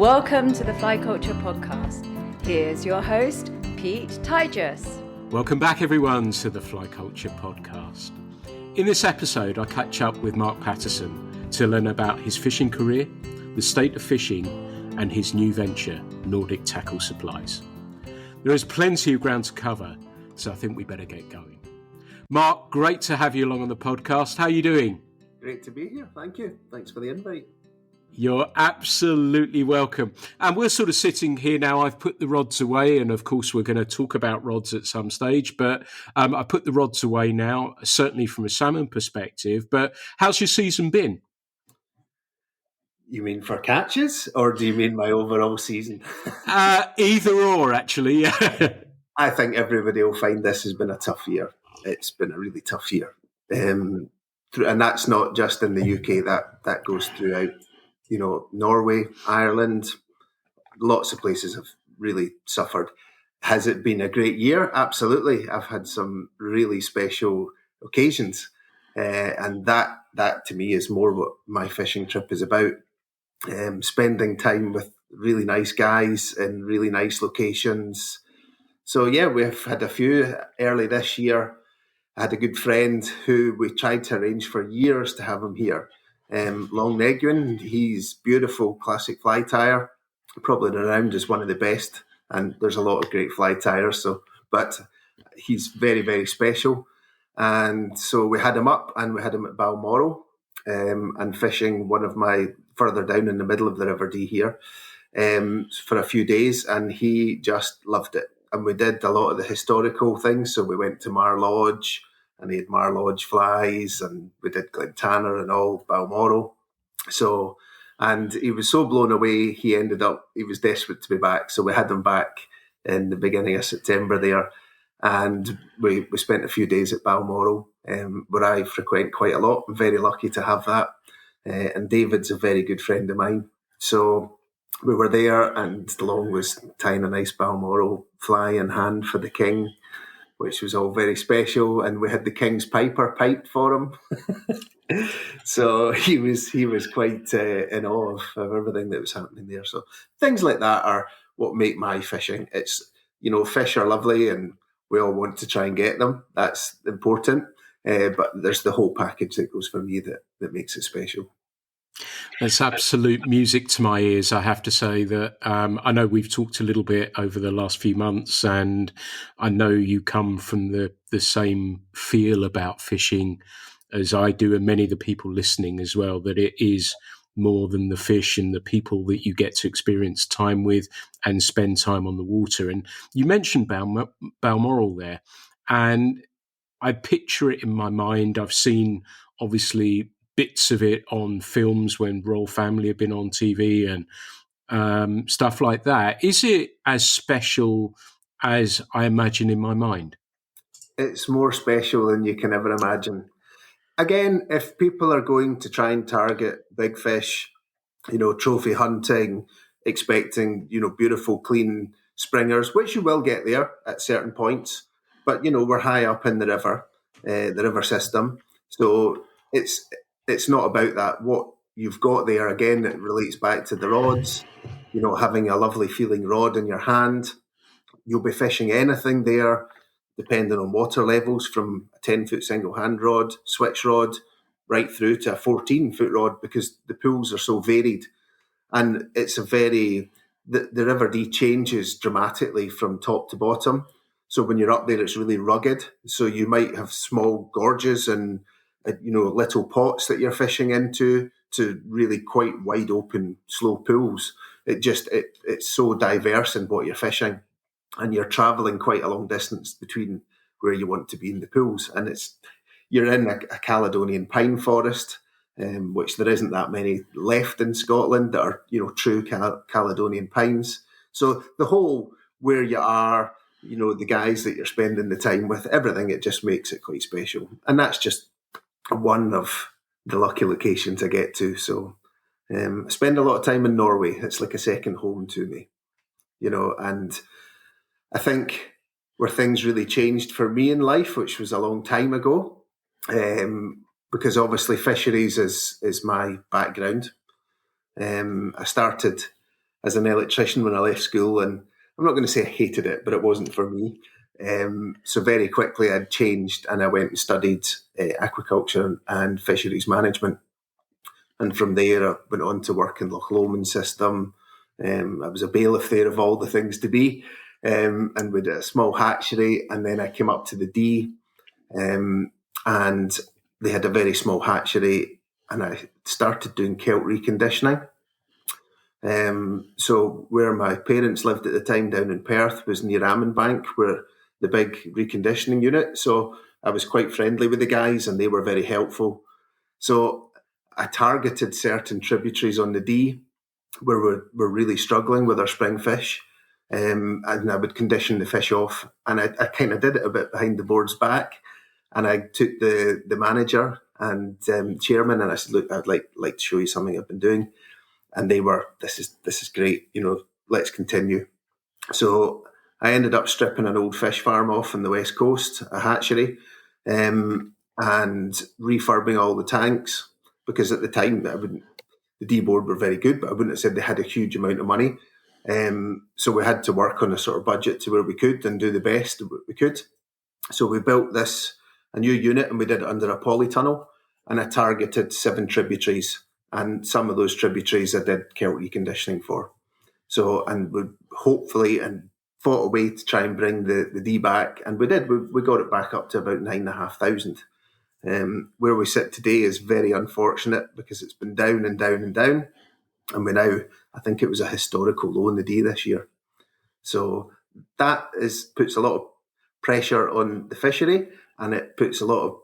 Welcome to the Fly Culture Podcast. Here's your host, Pete Tigers. Welcome back, everyone, to the Fly Culture Podcast. In this episode, I catch up with Mark Paterson to learn about his fishing career, the state of fishing, and his new venture, Nordic Tackle Supplies. There is plenty of ground to cover, so I think we better get going. Mark, great to have you along on the podcast. How are you doing? Great to be here. Thank you. Thanks for the invite. You're absolutely welcome. And we're sort of sitting here now. I've put the rods away, and of course we're going to talk about rods at some stage, but I put the rods away now, certainly from a salmon perspective. But how's your season been? You mean for catches, or do you mean my overall season? Either or, actually. I think everybody will find this has been a tough year. It's been a really tough year. And that's not just in the UK, that goes throughout. You know, Norway, Ireland, lots of places have really suffered. Has it been a great year? Absolutely. I've had some really special occasions. And that to me is more what my fishing trip is about. Spending time with really nice guys in really nice locations. So yeah, we've had a few early this year. I had a good friend who we tried to arrange for years to have him here. Long Negwin, he's beautiful classic fly tire, probably around as one of the best, and there's a lot of great fly tires. But he's very, very special, and so we had him up, and we had him at Balmoral, and fishing one of my further down in the middle of the River Dee here, for a few days, and he just loved it. And we did a lot of the historical things, so we went to Mar Lodge. And he had Mar Lodge flies, and we did Glentanner and all, Balmoral. So, and he was so blown away, he was desperate to be back. So we had him back in the beginning of September there. And we spent a few days at Balmoral, where I frequent quite a lot. I'm very lucky to have that. And David's a very good friend of mine. So we were there, and Long was tying a nice Balmoral fly in hand for the king, which was all very special, and we had the King's Piper piped for him. So he was quite in awe of everything that was happening there. So things like that are what make my fishing. It's, fish are lovely, and we all want to try and get them. That's important. But there's the whole package that goes for me that makes it special. It's absolute music to my ears. I have to say that I know we've talked a little bit over the last few months, and I know you come from the same feel about fishing as I do, and many of the people listening as well, that it is more than the fish and the people that you get to experience time with and spend time on the water. And you mentioned Balmoral there, and I picture it in my mind. I've seen, obviously, bits of it on films when Royal Family have been on TV and stuff like that. Is it as special as I imagine in my mind? It's more special than you can ever imagine. Again, if people are going to try and target big fish, trophy hunting, expecting, beautiful, clean springers, which you will get there at certain points, but, we're high up in the river system. So it's not about that. What you've got there, again, it relates back to the rods, having a lovely feeling rod in your hand. You'll be fishing anything there, depending on water levels, from a 10-foot single hand rod, switch rod, right through to a 14-foot rod, because the pools are so varied. And it's the River Dee changes dramatically from top to bottom. So when you're up there, it's really rugged. So you might have small gorges and little pots that you're fishing into, to really quite wide open, slow pools. It's so diverse in what you're fishing, and you're traveling quite a long distance between where you want to be in the pools. And you're in a Caledonian pine forest, which there isn't that many left in Scotland that are, true Caledonian pines. So the whole where you are, the guys that you're spending the time with, everything, it just makes it quite special. And that's just one of the lucky locations I get to. So I spend a lot of time in Norway. It's like a second home to me, and I think where things really changed for me in life, which was a long time ago, because obviously fisheries is my background. I started as an electrician when I left school, and I'm not going to say I hated it, but it wasn't for me. So very quickly I'd changed and I went and studied aquaculture and fisheries management. And from there I went on to work in Loch Lomond system. I was a bailiff there of all the things to be, and we did a small hatchery, and then I came up to the D, and they had a very small hatchery, and I started doing kelp reconditioning. So where my parents lived at the time down in Perth was near Bank, where the big reconditioning unit. So I was quite friendly with the guys and they were very helpful. So I targeted certain tributaries on the D where we're really struggling with our spring fish. And I would condition the fish off. And I kind of did it a bit behind the board's back. And I took the manager and chairman and I said, look, I'd like to show you something I've been doing. And they were, this is great, let's continue. So I ended up stripping an old fish farm off on the west coast, a hatchery, and refurbing all the tanks, because at the time the D board were very good, but I wouldn't have said they had a huge amount of money. So we had to work on a sort of budget to where we could and do the best we could. So we built a new unit, and we did it under a polytunnel, and I targeted 7 tributaries. And some of those tributaries I did kelp reconditioning for. So, and we hopefully and fought a way to try and bring the D back. And we did. We got it back up to about 9,500. Where we sit today is very unfortunate because it's been down and down and down. And we now, I think it was a historical low in the D this year. So that puts a lot of pressure on the fishery, and it puts a lot of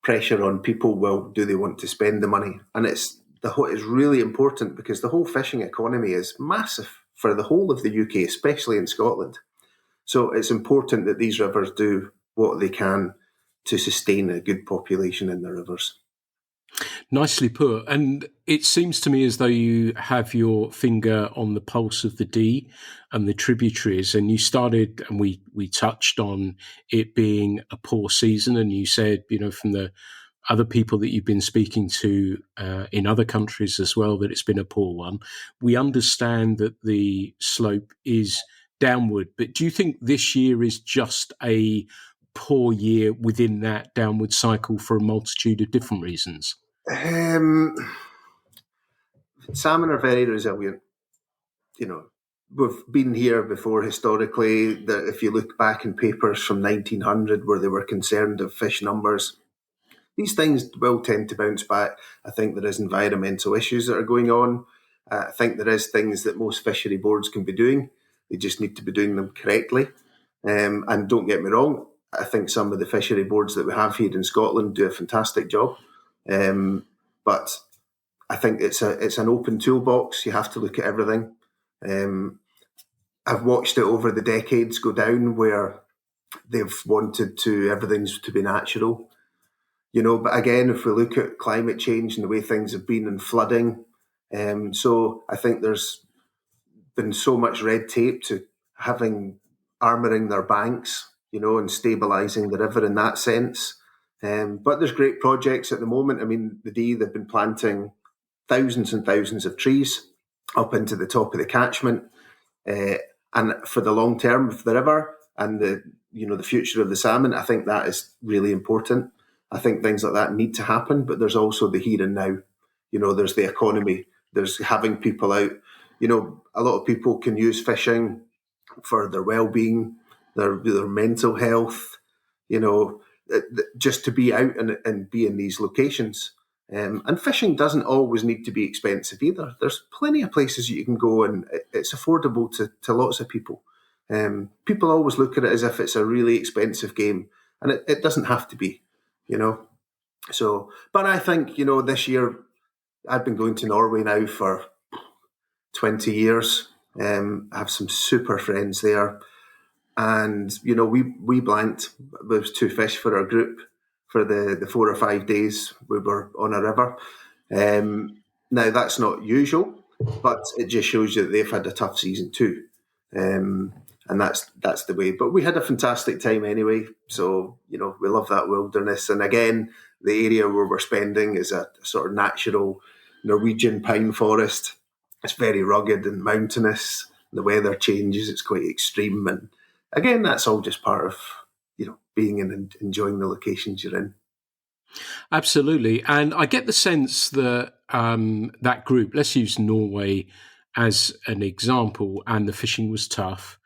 pressure on people. Well, do they want to spend the money? And it's really important because the whole fishing economy is massive for the whole of the UK, especially in Scotland. So it's important that these rivers do what they can to sustain a good population in the rivers. Nicely put. And it seems to me as though you have your finger on the pulse of the D and the tributaries. And you started, and we touched on it being a poor season. And you said, from the other people that you've been speaking to in other countries as well, that it's been a poor one. We understand that the slope is downward, but do you think this year is just a poor year within that downward cycle for a multitude of different reasons? Salmon are very resilient. We've been here before historically, that if you look back in papers from 1900 where they were concerned of fish numbers, these things will tend to bounce back. I think there is environmental issues that are going on. I think there is things that most fishery boards can be doing. They just need to be doing them correctly. And don't get me wrong, I think some of the fishery boards that we have here in Scotland do a fantastic job. But I think it's an open toolbox. You have to look at everything. I've watched it over the decades go down where they've wanted everything's to be natural. But again, if we look at climate change and the way things have been and flooding, so I think there's been so much red tape to armouring their banks, and stabilising the river in that sense. But there's great projects at the moment. I mean, they've been planting thousands and thousands of trees up into the top of the catchment. And for the long term of the river and the future of the salmon, I think that is really important. I think things like that need to happen, but there's also the here and now. There's the economy. There's having people out. A lot of people can use fishing for their well-being, their mental health, just to be out and be in these locations. And fishing doesn't always need to be expensive either. There's plenty of places you can go and it's affordable to lots of people. People always look at it as if it's a really expensive game, and it doesn't have to be. So, but I think, this year I've been going to Norway now for 20 years. I have some super friends there. And, we blanked. There was 2 fish for our group for the 4 or 5 days we were on a river. Now, that's not usual, but it just shows you that they've had a tough season too. And that's the way. But we had a fantastic time anyway. So, we love that wilderness. And again, the area where we're spending is a sort of natural Norwegian pine forest. it's very rugged and mountainous. The weather changes; it's quite extreme, and again, that's all just part of being and enjoying the locations you're in. Absolutely. And I get the sense that that group, let's use Norway as an example, and the fishing was tough.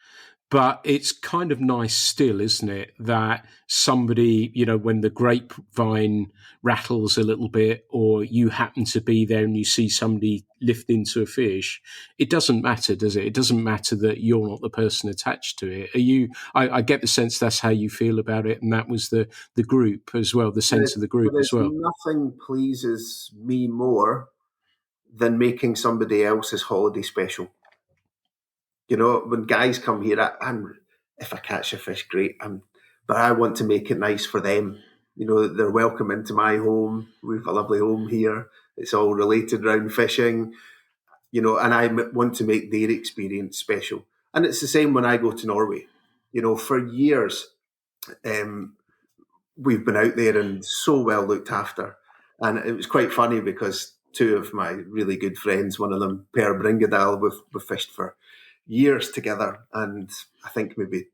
But it's kind of nice still, isn't it, that somebody, when the grapevine rattles a little bit, or you happen to be there and you see somebody lift into a fish, it doesn't matter, does it? It doesn't matter that you're not the person attached to it. I get the sense that's how you feel about it, and that was the group as well, the sense of the group as well. Nothing pleases me more than making somebody else's holiday special. When guys come here, if I catch a fish, great. But I want to make it nice for them. They're welcome into my home. We've a lovely home here. It's all related around fishing, and I want to make their experience special. And it's the same when I go to Norway. For years, we've been out there and so well looked after. And it was quite funny because two of my really good friends, one of them, Per Bringadal, we've fished for years together. And I think maybe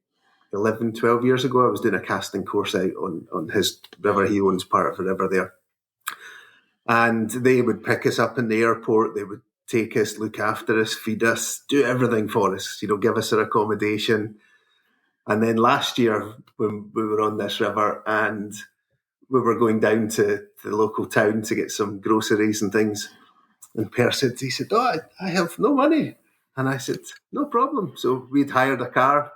11, 12 years ago, I was doing a casting course out on his river. He owns part of a river there. And they would pick us up in the airport. They would take us, look after us, feed us, do everything for us, give us our accommodation. And then last year, when we were on this river and we were going down to the local town to get some groceries and things, and Per said, "Oh, I have no money." And I said, "No problem." So we'd hired a car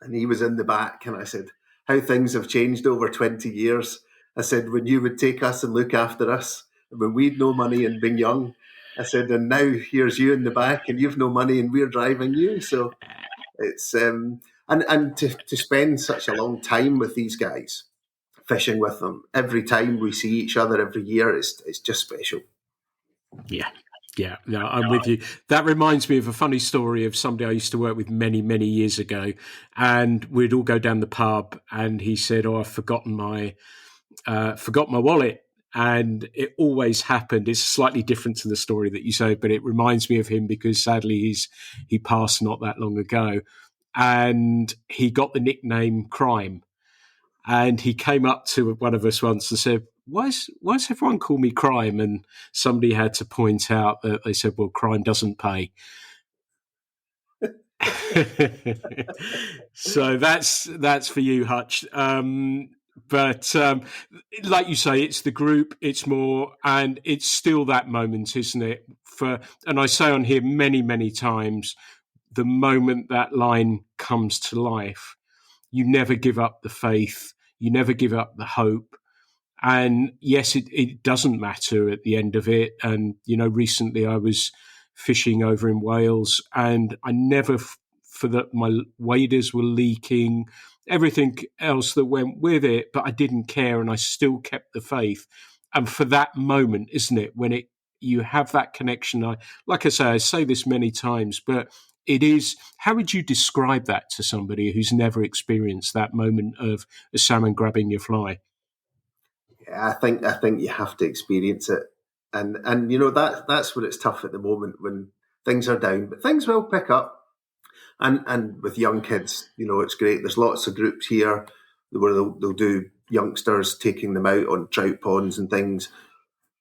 and he was in the back. And I said, "How things have changed over 20 years. I said, "When you would take us and look after us, when we'd no money and being young." I said, "And now here's you in the back and you've no money and we're driving you." So it's, and to spend such a long time with these guys, fishing with them, every time we see each other every year, it's just special. Yeah, no, I'm with you. That reminds me of a funny story of somebody I used to work with many, many years ago. And we'd all go down the pub and he said, "Oh, I've forgotten my wallet." And it always happened. It's slightly different to the story that you say, but it reminds me of him because sadly he passed not that long ago. And he got the nickname Crime. And he came up to one of us once and said, why does everyone call me Crime? And somebody had to point out that they said, well, crime doesn't pay. So that's for you, Hutch. But like you say, it's the group, it's more, and it's still that moment, isn't it? And I say on here many, many times, the moment that line comes to life, you never give up the faith, you never give up the hope. And yes, it doesn't matter at the end of it. And, recently I was fishing over in Wales and I never, my waders were leaking, everything else that went with it, but I didn't care and I still kept the faith. And for that moment, isn't it, when you have that connection, I say this many times, but it is, how would you describe that to somebody who's never experienced that moment of a salmon grabbing your fly? Yeah, I think you have to experience it, and that's where it's tough at the moment when things are down, but things will pick up. And with young kids, it's great. There's lots of groups here where they'll do youngsters, taking them out on trout ponds and things.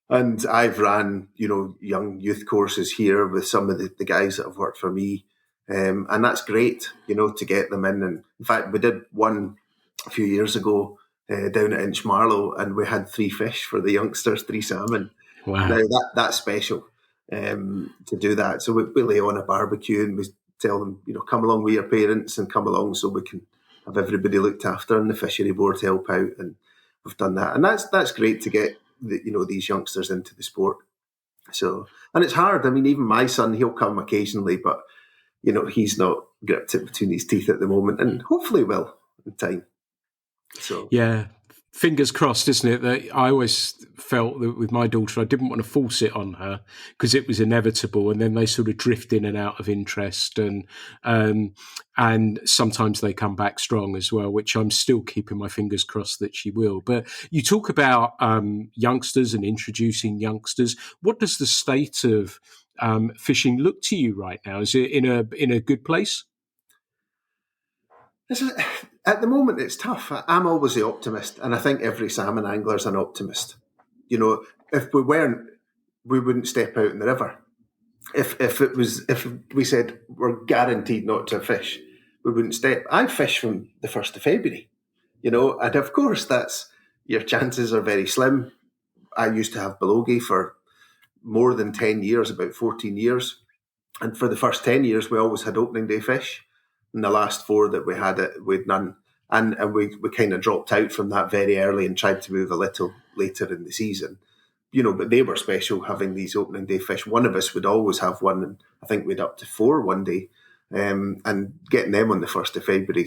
And I've ran, young youth courses here with some of the guys that have worked for me. And that's great, to get them in. And in fact, we did one a few years ago down at Inchmarlow, and we had 3 fish for the youngsters, 3 salmon. Wow. Now that's special to do that. So we lay on a barbecue and we tell them, come along with your parents and come along so we can have everybody looked after and the fishery board help out. And we've done that. And that's great to get these youngsters into the sport. So, and it's hard. I mean, even my son, he'll come occasionally, but he's not gripped it between his teeth at the moment, and hopefully will in time. So yeah, fingers crossed, isn't it? That I always felt that with my daughter, I didn't want to force it on her because it was inevitable, and then they sort of drift in and out of interest, and sometimes they come back strong as well, which I'm still keeping my fingers crossed that she will. But you talk about youngsters and introducing youngsters. What does the state of fishing look to you right now? Is it in a good place? At the moment, it's tough. I'm always the optimist, and I think every salmon angler is an optimist. If we weren't, we wouldn't step out in the river. If we said we're guaranteed not to fish, we wouldn't step. I fish from the 1st of February, and of course your chances are very slim. I used to have belogie for more than 10 years, about 14 years. And for the first 10 years, we always had opening day fish. In the last 4 that we had it, we'd none. And we kind of dropped out from that very early and tried to move a little later in the season. But they were special having these opening day fish. One of us would always have one, and I think we'd up to 4 one day. And getting them on the 1st of February,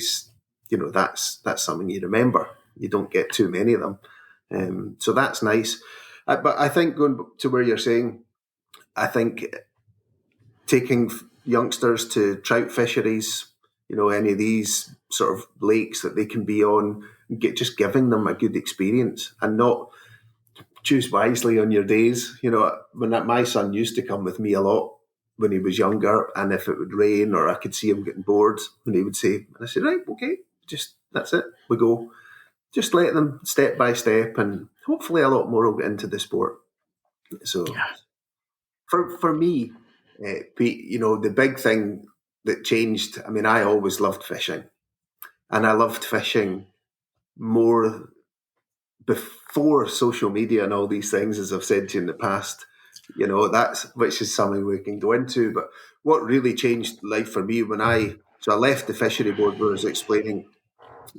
that's something you remember. You don't get too many of them. So that's nice. But I think going to where you're saying, I think taking youngsters to trout fisheries, any of these sort of lakes that they can be on, just giving them a good experience and not choose wisely on your days. When my son used to come with me a lot when he was younger, and if it would rain or I could see him getting bored, and he would say, and I said, right, okay, that's it, we go. Just let them step by step, and hopefully a lot more will get into the sport. So for me, Pete, the big thing that changed, I always loved fishing, and I loved fishing more before social media and all these things, as I've said to you in the past. Which is something we can go into. But what really changed life for me I left the fishery board where I was explaining,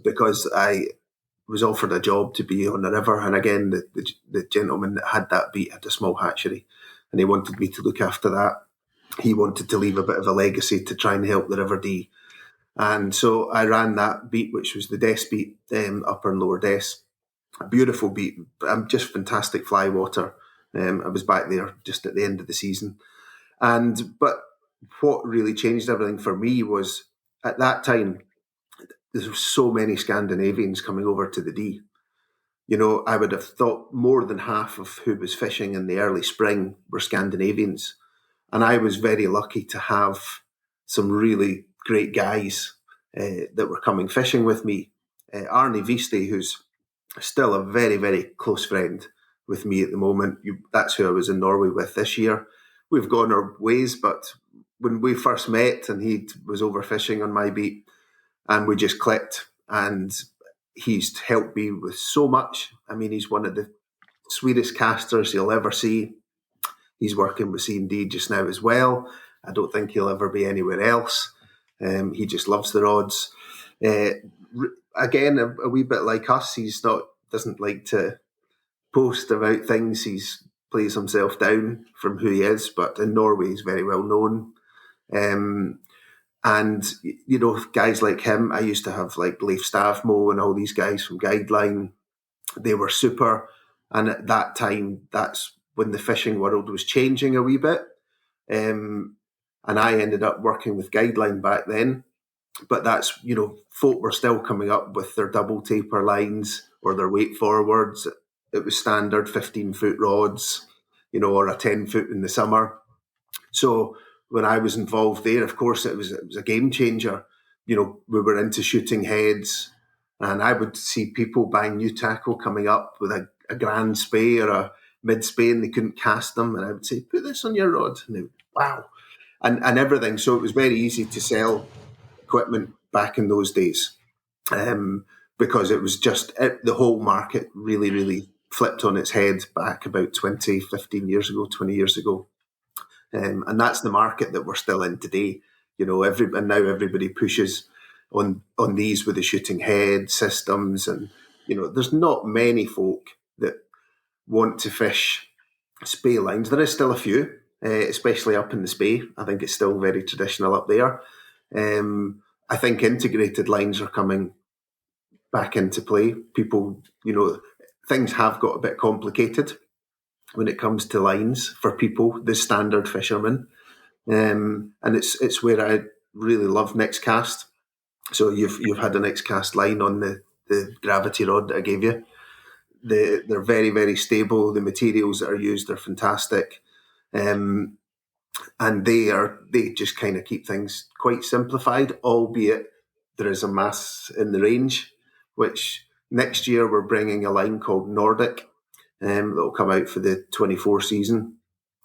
because I was offered a job to be on the river, and again the gentleman that had that beat had a small hatchery, and he wanted me to look after that. He wanted to leave a bit of a legacy to try and help the River Dee. And so I ran that beat, which was the Dess beat, upper and lower Dess. A beautiful beat, just fantastic fly water. I was back there just at the end of the season. But what really changed everything for me was, at that time, there were so many Scandinavians coming over to the Dee. I would have thought more than half of who was fishing in the early spring were Scandinavians. And I was very lucky to have some really great guys that were coming fishing with me. Arnie Visti, who's still a very, very close friend with me at the moment. That's who I was in Norway with this year. We've gone our ways, but when we first met and he was overfishing on my beat, and we just clicked, and he's helped me with so much. He's one of the sweetest casters you'll ever see. He's working with C&D just now as well. I don't think he'll ever be anywhere else. He just loves the rods. Again, a wee bit like us, doesn't like to post about things. He plays himself down from who he is, but in Norway he's very well known. And guys like him, I used to have like Leif Stavmo and all these guys from Guideline. They were super. And at that time, that's when the fishing world was changing a wee bit. And I ended up working with Guideline back then. But that's, folk were still coming up with their double taper lines or their weight forwards. It was standard 15-foot rods, or a 10-foot in the summer. So when I was involved there, of course, it was a game changer. We were into shooting heads, and I would see people buying new tackle coming up with a grand spay or a mid spay, and they couldn't cast them. And I would say, put this on your rod. And they would, wow. And everything. So it was very easy to sell equipment back in those days, because it was just the whole market really, really flipped on its head back about 20 years ago. And that's the market that we're still in today. And now everybody pushes on these with the shooting head systems. And, there's not many folk that want to fish spay lines. There is still a few, especially up in the spay. I think it's still very traditional up there. I think integrated lines are coming back into play. People, things have got a bit complicated when it comes to lines for people, the standard fishermen. And it's where I really love next cast. So you've had a next cast line on the gravity rod that I gave you. They're very, very stable. The materials that are used are fantastic. and they just kind of keep things quite simplified, albeit there is a mass in the range, which next year we're bringing a line called Nordic that will come out for the 24 season,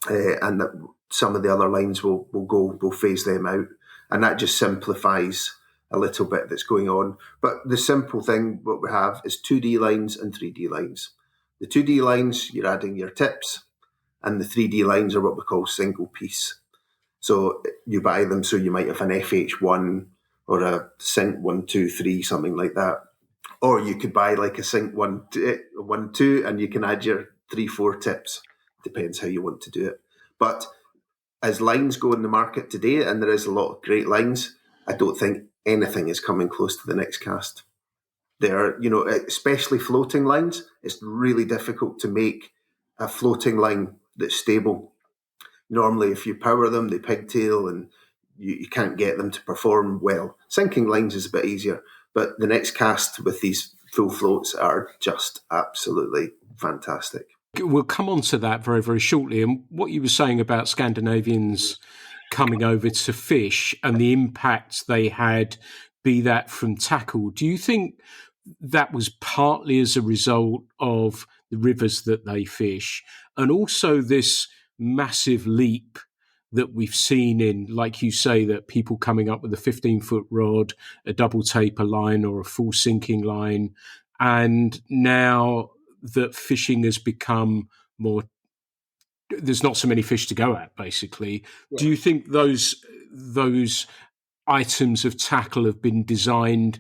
and that some of the other lines will phase them out, and that just simplifies a little bit that's going on. But the simple thing what we have is 2D lines and 3D lines. The 2D lines, you're adding your tips, and the 3D lines are what we call single piece. So you buy them, so you might have an FH1 or a Sync 123, something like that. Or you could buy like a Sync 1-2, and you can add your 3-4 tips. Depends how you want to do it. But as lines go in the market today, and there is a lot of great lines, I don't think anything is coming close to the next cast. There, especially floating lines, it's really difficult to make a floating line that's stable. Normally, if you power them, they pigtail and you can't get them to perform well. Sinking lines is a bit easier, but the next cast with these full floats are just absolutely fantastic. We'll come on to that very, very shortly. And what you were saying about Scandinavians coming over to fish and the impact they had, be that from tackle, do you think that was partly as a result of the rivers that they fish, and also this massive leap that we've seen in, like you say, that people coming up with a 15-foot rod, a double taper line or a full sinking line, and now that fishing has become more, there's not so many fish to go at, basically. Yeah. Do you think those items of tackle have been designed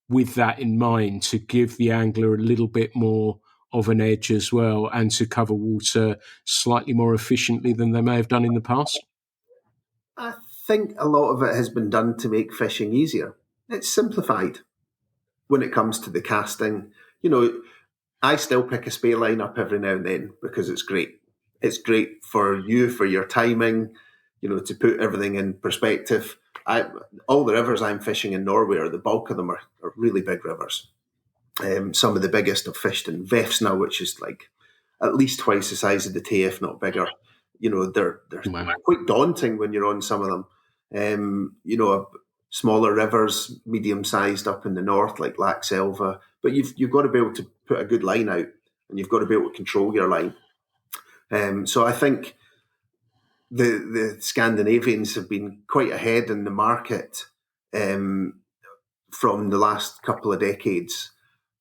with that in mind, to give the angler a little bit more of an edge as well, and to cover water slightly more efficiently than they may have done in the past? I think a lot of it has been done to make fishing easier. It's simplified when it comes to the casting. I still pick a spey line up every now and then because it's great. It's great for you, for your timing, to put everything in perspective. All the rivers I'm fishing in Norway, the bulk of them are really big rivers. Some of the biggest I've fished in Vefsna, which is like at least twice the size of the Tay, if not bigger. They're quite daunting when you're on some of them. Smaller rivers, medium-sized up in the north, like Laxelva. But you've got to be able to put a good line out, and you've got to be able to control your line. So I think the Scandinavians have been quite ahead in the market from the last couple of decades,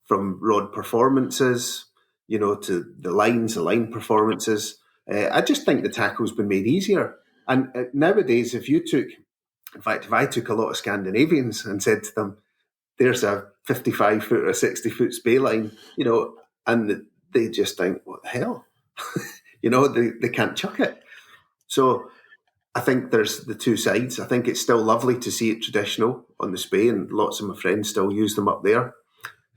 from rod performances, to the line performances. I just think the tackle's been made easier. And nowadays, if I took a lot of Scandinavians and said to them, there's a 55-foot or a 60-foot spey line, and they just think, what the hell? They can't chuck it. So I think there's the two sides. I think it's still lovely to see it traditional on the spey, and lots of my friends still use them up there.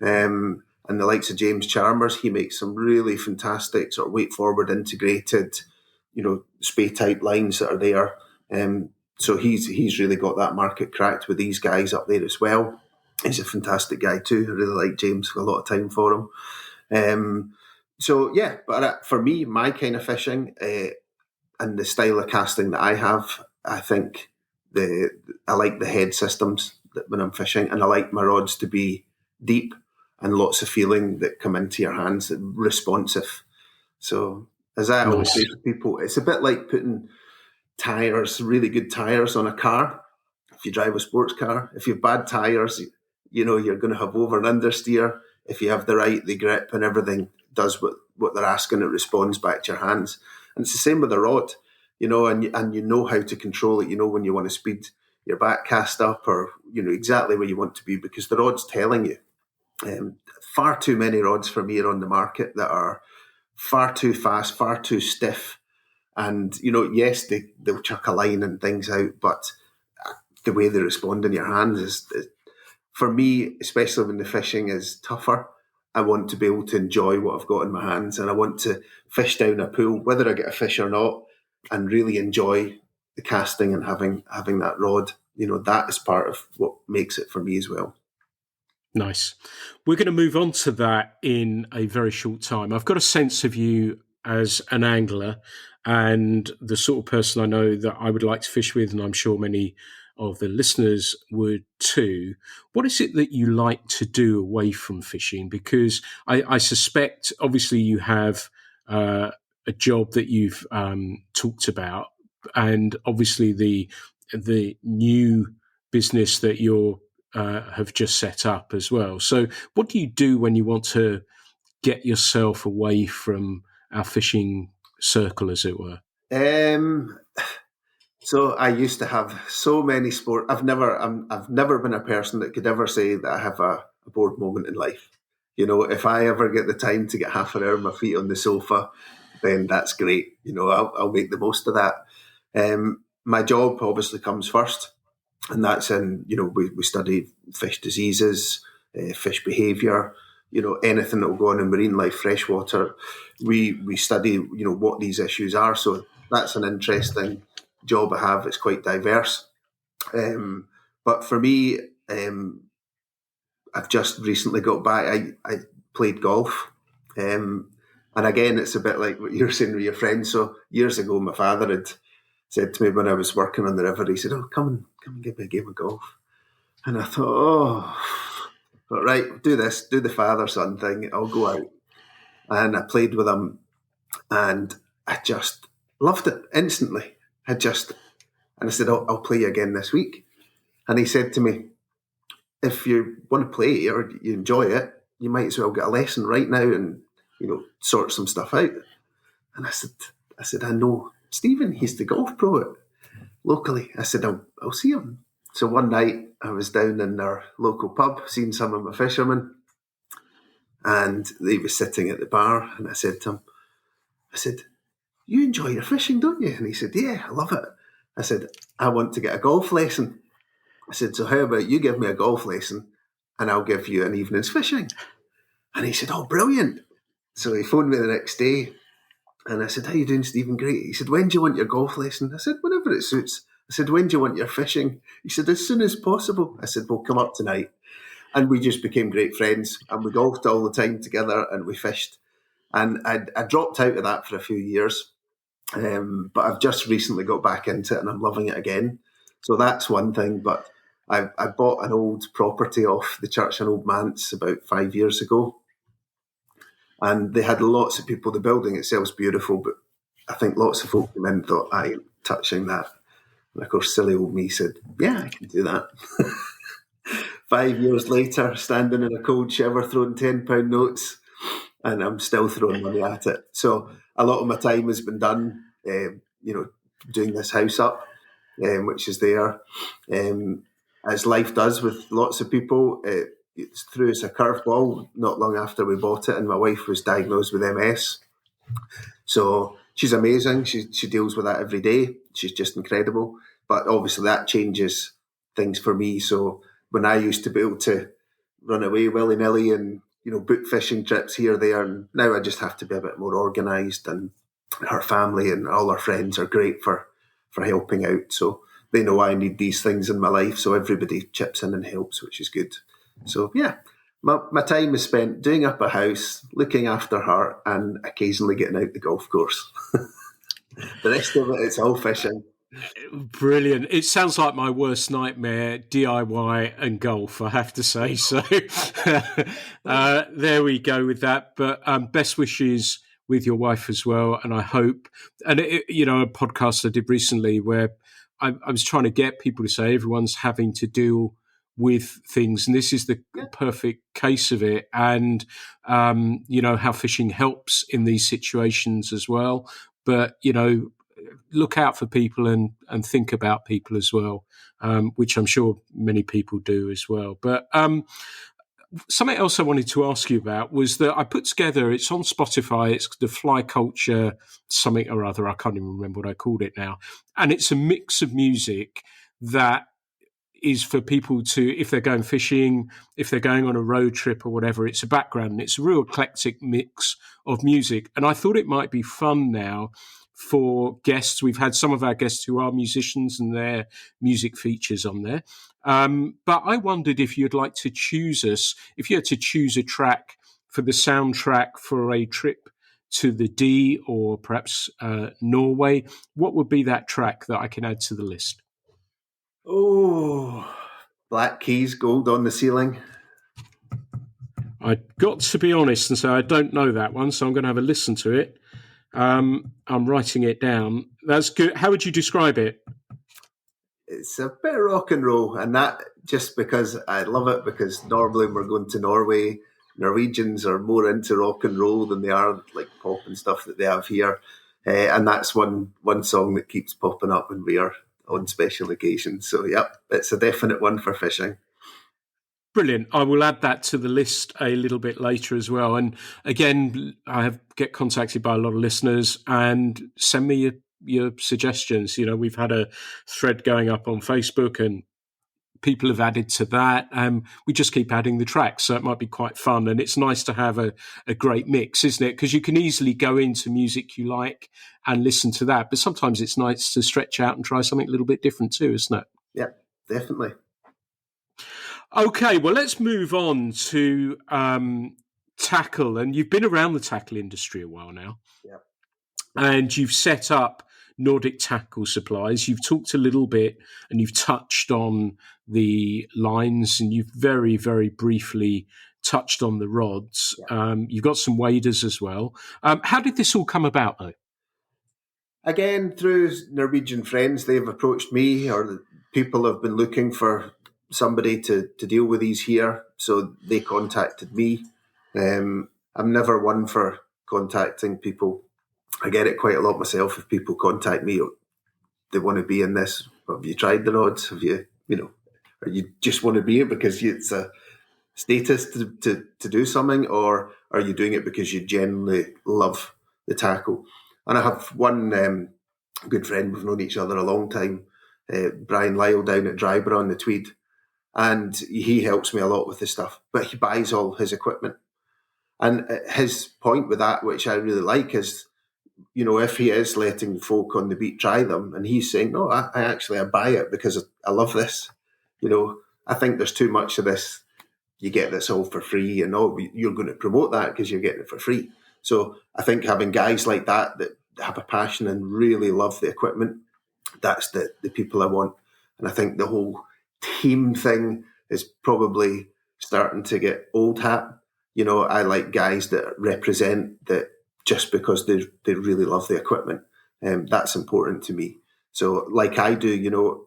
And the likes of James Chalmers, he makes some really fantastic sort of weight forward integrated, spey type lines that are there. So he's really got that market cracked with these guys up there as well. He's a fantastic guy too. I really like James. A lot of time for him. But for me, my kind of fishing and the style of casting that I have, I think I like the head systems that when I'm fishing, and I like my rods to be deep and lots of feeling that come into your hands, responsive. So as I always say to people, it's a bit like putting tires, really good tires on a car. If you drive a sports car, if you have bad tires, you're going to have over and understeer. If you have the grip and everything does what they're asking, it responds back to your hands. And it's the same with the rod, and you know how to control it. When you want to speed your back cast up, or exactly where you want to be, because the rod's telling you. Far too many rods for me are on the market that are far too fast, far too stiff. And, yes, they'll chuck a line and things out, but the way they respond in your hands is, for me, especially when the fishing is tougher, I want to be able to enjoy what I've got in my hands, and I want to fish down a pool, whether I get a fish or not, and really enjoy the casting and having that rod. That is part of what makes it for me as well. Nice. We're going to move on to that in a very short time. I've got a sense of you as an angler and the sort of person I know that I would like to fish with, and I'm sure many of the listeners would too, what is it that you like to do away from fishing? Because I suspect, obviously, you have a job that you've talked about, and obviously the new business that you're have just set up as well. So, what do you do when you want to get yourself away from our fishing circle, as it were? So I used to have so many sport. I've never been a person that could ever say that I have a bored moment in life. You know, if I ever get the time to get half an hour on my feet on the sofa, then that's great. You know, I'll make the most of that. My job obviously comes first, and that's in, you know, we study fish diseases, fish behaviour, you know, anything that will go on in marine life, freshwater. We study, you know, what these issues are. So that's an interesting job I have. It's quite diverse. But for me, I've just recently got back. I played golf. And again, it's a bit like what you're saying with your friends. So years ago, my father had said to me when I was working on the river, he said, "Oh, come and give me a game of golf." And I thought, but right, do this, do the father-son thing. I'll go out. And I played with him, and I just loved it instantly. And I said, I'll play you again this week. And he said to me, if you want to play or you enjoy it, you might as well get a lesson right now and, you know, sort some stuff out. And I said, I know Stephen, he's the golf pro locally. I said, I'll see him. So one night I was down in our local pub, seeing some of my fishermen, and they were sitting at the bar. And I said to him, you enjoy your fishing, don't you? And he said, yeah, I love it. I said, I want to get a golf lesson. I said, so how about you give me a golf lesson and I'll give you an evening's fishing? And he said, oh, brilliant. So he phoned me the next day and I said, how you doing, Stephen? Great. He said, when do you want your golf lesson? I said, whenever it suits. I said, when do you want your fishing? He said, as soon as possible. I said, well, come up tonight. And we just became great friends and we golfed all the time together and we fished. And I dropped out of that for a few years. But I've just recently got back into it and I'm loving it again. So that's one thing. But I bought an old property off the church in Old Mance about 5 years ago. And they had lots of people. The building itself's beautiful, but I think lots of folk came in and thought, I ain't touching that. And of course, silly old me said, yeah, I can do that. 5 years later, standing in a cold shiver, throwing £10 notes, and I'm still throwing money at it. So a lot of my time has been done, doing this house up, which is there. As life does with lots of people, it threw us a curveball not long after we bought it, and my wife was diagnosed with MS. So she's amazing. She deals with that every day. She's just incredible. But obviously that changes things for me. So when I used to be able to run away willy-nilly and, you know, book fishing trips here, there, and now I just have to be a bit more organised, and her family and all her friends are great for helping out. So they know I need these things in my life. So everybody chips in and helps, which is good. So yeah, my time is spent doing up a house, looking after her, and occasionally getting out the golf course. The rest of it, it's all fishing. Brilliant. It sounds like my worst nightmare, DIY and golf, I have to say. So there we go with that. But best wishes with your wife as well. And I hope, and a podcast I did recently where I was trying to get people to say everyone's having to deal with things, and this is the perfect case of it. And how fishing helps in these situations as well. But look out for people and think about people as well, which I'm sure many people do as well. But something else I wanted to ask you about was that I put together, it's on Spotify, it's the Fly Culture something or other, I can't even remember what I called it now. And it's a mix of music that is for people to, if they're going fishing, if they're going on a road trip or whatever, it's a background. And it's a real eclectic mix of music. And I thought it might be fun now for guests. We've had some of our guests who are musicians and their music features on there. But I wondered if you'd like to choose if you had to choose a track for the soundtrack for a trip to the D or perhaps Norway, what would be that track that I can add to the list? Oh, Black Keys, Gold on the Ceiling. I got to be honest and say I don't know that one, so I'm going to have a listen to it. I'm writing it down. That's good. How would you describe it? It's a bit of rock and roll, and that just because I love it, because normally when we're going to Norway, Norwegians are more into rock and roll than they are like pop and stuff that they have here. And that's one song that keeps popping up when we are on special occasions. So, yep, it's a definite one for fishing. Brilliant. I will add that to the list a little bit later as well. And again, get contacted by a lot of listeners and send me your suggestions. You know, we've had a thread going up on Facebook and people have added to that. We just keep adding the tracks, so it might be quite fun. And it's nice to have a great mix, isn't it? Because you can easily go into music you like and listen to that. But sometimes it's nice to stretch out and try something a little bit different too, isn't it? Yeah, definitely. Okay, well, let's move on to tackle. And you've been around the tackle industry a while now. Yeah. And you've set up Nordic Tackle Supplies. You've talked a little bit and you've touched on the lines and you've very, very briefly touched on the rods. Yeah. You've got some waders as well. How did this all come about, though? Again, through Norwegian friends, they've approached me, or people have been looking for somebody to deal with these here. So they contacted me. I'm never one for contacting people. I get it quite a lot myself. If people contact me, they want to be in this. Have you tried the rods? Have you, or you just want to be it because it's a status to do something, or are you doing it because you genuinely love the tackle? And I have one good friend, we've known each other a long time, Brian Lyle down at Dryborough on the Tweed, and he helps me a lot with this stuff, but he buys all his equipment. And his point with that, which I really like, is, if he is letting folk on the beat try them, and he's saying, no, I buy it because I love this. I think there's too much of this. You get this all for free, and you're going to promote that because you're getting it for free. So I think having guys like that have a passion and really love the equipment, that's the people I want. And I think the whole team thing is probably starting to get old hat. I like guys that represent that just because they really love the equipment. That's important to me. So like I do,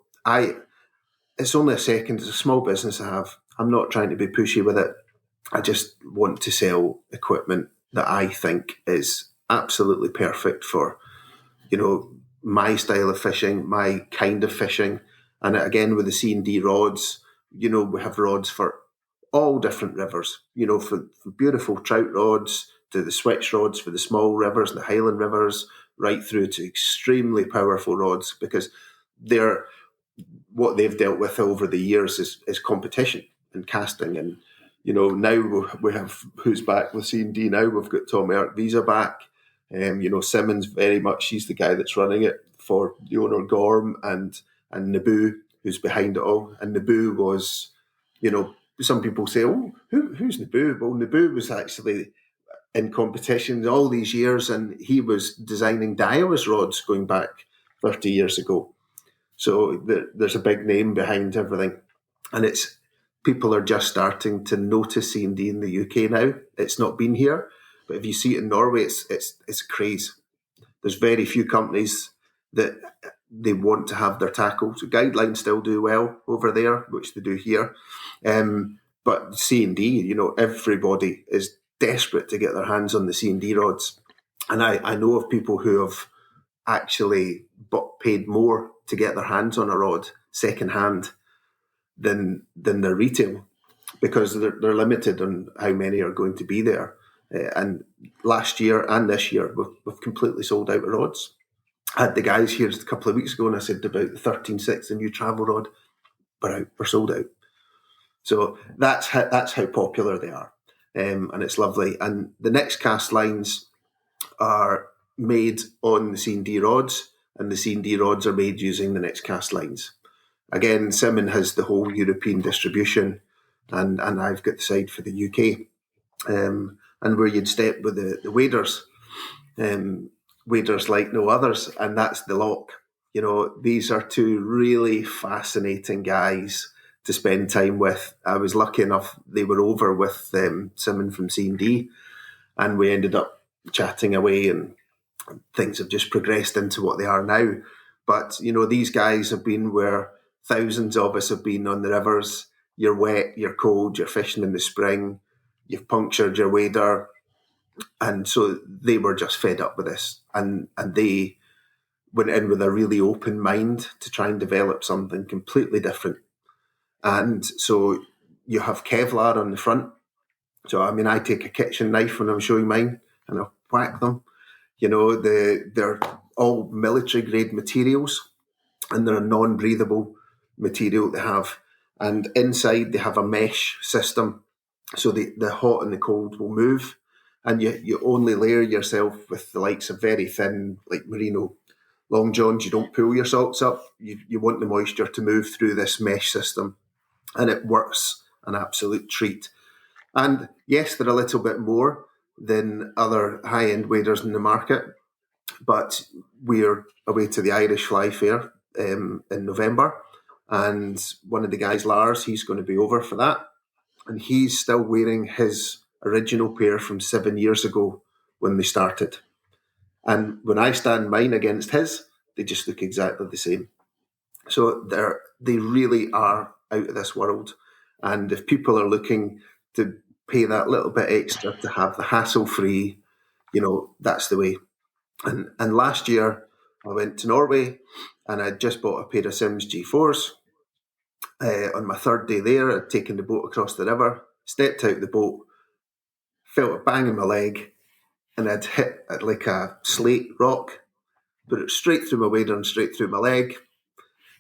it's only a second. It's a small business I have. I'm not trying to be pushy with it. I just want to sell equipment that I think is absolutely perfect for, my style of fishing, my kind of fishing. And again, with the C&D rods, we have rods for all different rivers, for beautiful trout rods to the switch rods for the small rivers, the highland rivers, right through to extremely powerful rods, because what they've dealt with over the years is competition and casting. And, now we have who's back with C&D now. We've got Tom Eric Visa back. Simmons, very much, he's the guy that's running it for the owner Gorm and Naboo, who's behind it all. And Naboo was, some people say, oh, who's Naboo? Well, Naboo was actually in competitions all these years, and he was designing Daiwa's rods going back 30 years ago. So there's a big name behind everything. And people are just starting to notice C&D in the UK now. It's not been here, but if you see it in Norway, it's a craze. There's very few companies that they want to have their tackle. So Guidelines still do well over there, which they do here. But C&D, everybody is desperate to get their hands on the C&D rods. And I know of people who have actually paid more to get their hands on a rod secondhand than their retail, because they're limited on how many are going to be there. And last year and this year, we've completely sold out of rods. I had the guys here just a couple of weeks ago, and I said about the 13.6, the new travel rod, we're sold out. So that's how popular they are, and it's lovely. And the next cast lines are made on the C&D rods, and the C&D rods are made using the next cast lines. Again, Simon has the whole European distribution, and I've got the side for the UK. And where you'd step with the waders, waders like no others, and that's the Loch. These are two really fascinating guys to spend time with. I was lucky enough, they were over with Simon from C&D, and we ended up chatting away, and things have just progressed into what they are now. But, these guys have been where thousands of us have been on the rivers. You're wet, you're cold, you're fishing in the spring, you've punctured your wader. And so they were just fed up with this. And they went in with a really open mind to try and develop something completely different. And so you have Kevlar on the front. So, I take a kitchen knife when I'm showing mine and I whack them. They're all military grade materials, and they're a non-breathable material they have. And inside they have a mesh system, so the hot and the cold will move, and you only layer yourself with the likes of very thin, like merino long johns. You don't pull your socks up. You want the moisture to move through this mesh system, and it works an absolute treat. And yes, they're a little bit more than other high-end waders in the market, but we're away to the Irish Fly Fair in November, and one of the guys, Lars, he's going to be over for that, and he's still wearing his original pair from 7 years ago when they started. And when I stand mine against his, they just look exactly the same. So they really are out of this world. And if people are looking to pay that little bit extra to have the hassle-free, that's the way. And last year I went to Norway, and I just bought a pair of Sims G4s. On my third day there, I'd taken the boat across the river, stepped out the boat, felt a bang in my leg, and I'd hit like a slate rock, put it straight through my wader and straight through my leg.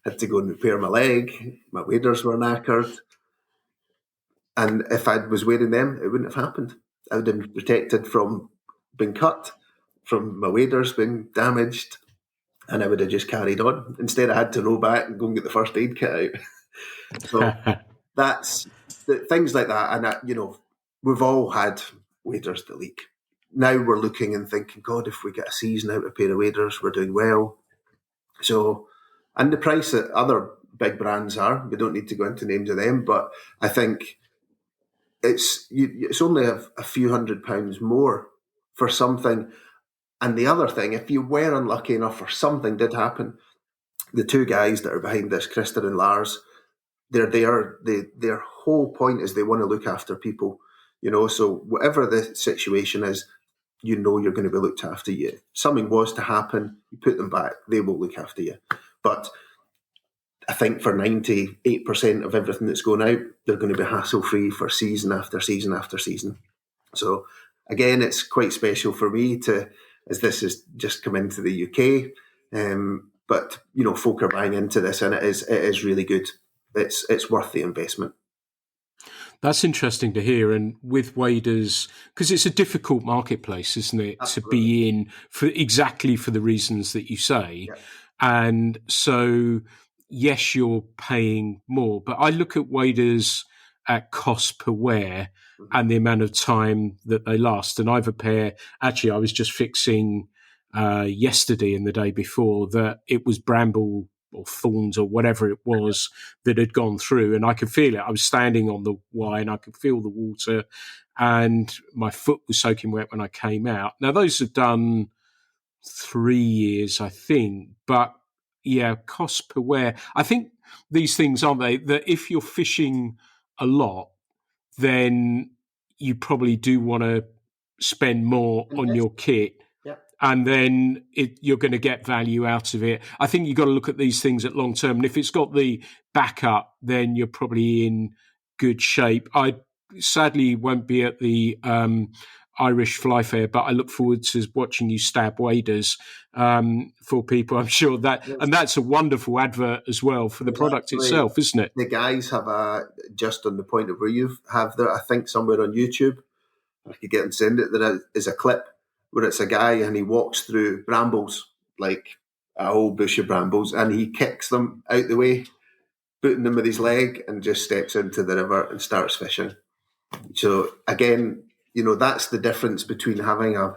Had to go and repair my leg. My waders were knackered. And if I was wearing them, it wouldn't have happened. I would have been protected from being cut, from my waders being damaged, and I would have just carried on. Instead, I had to row back and go and get the first aid kit out. So that's things like that. And, we've all had waders that leak. Now we're looking and thinking, God, if we get a season out of a pair of waders, we're doing well. So, and the price that other big brands are, we don't need to go into names of them, but I think it's only a few £100 more for something. And the other thing, if you were unlucky enough or something did happen, the two guys that are behind this, Krista and Lars, their whole point is they want to look after people, so whatever the situation is, you're going to be looked after. You. Something was to happen, you put them back, they will look after you. But I think for 98% of everything that's going out, they're going to be hassle-free for season after season after season. So again, it's quite special for me as this has just come into the UK. But folk are buying into this, and it is really good. It's worth the investment. That's interesting to hear. And with waders, because it's a difficult marketplace, isn't it, Absolutely. To be in for the reasons that you say. Yeah. And so, yes, you're paying more, but I look at waders at cost per wear and the amount of time that they last. And I have a pair, actually, I was just fixing yesterday and the day before that it was bramble or thorns or whatever it was that had gone through, and I could feel it. I was standing on the Y and I could feel the water, and my foot was soaking wet when I came out. Now, those have done 3 years, I think, but yeah, cost per wear. I think these things, aren't they, that if you're fishing a lot, then you probably do want to spend more on your kit. And then you're going to get value out of it. I think you've got to look at these things at long term. And if it's got the backup, then you're probably in good shape. I sadly won't be at the Irish Fly Fair, but I look forward to watching you stab waders for people. I'm sure that, and that's a wonderful advert as well for the product itself, isn't it? The guys have just on the point of where you have there, I think somewhere on YouTube, I could get and send it, there is a clip where it's a guy and he walks through brambles, like a whole bush of brambles, and he kicks them out the way, putting them with his leg, and just steps into the river and starts fishing. So again, that's the difference between having a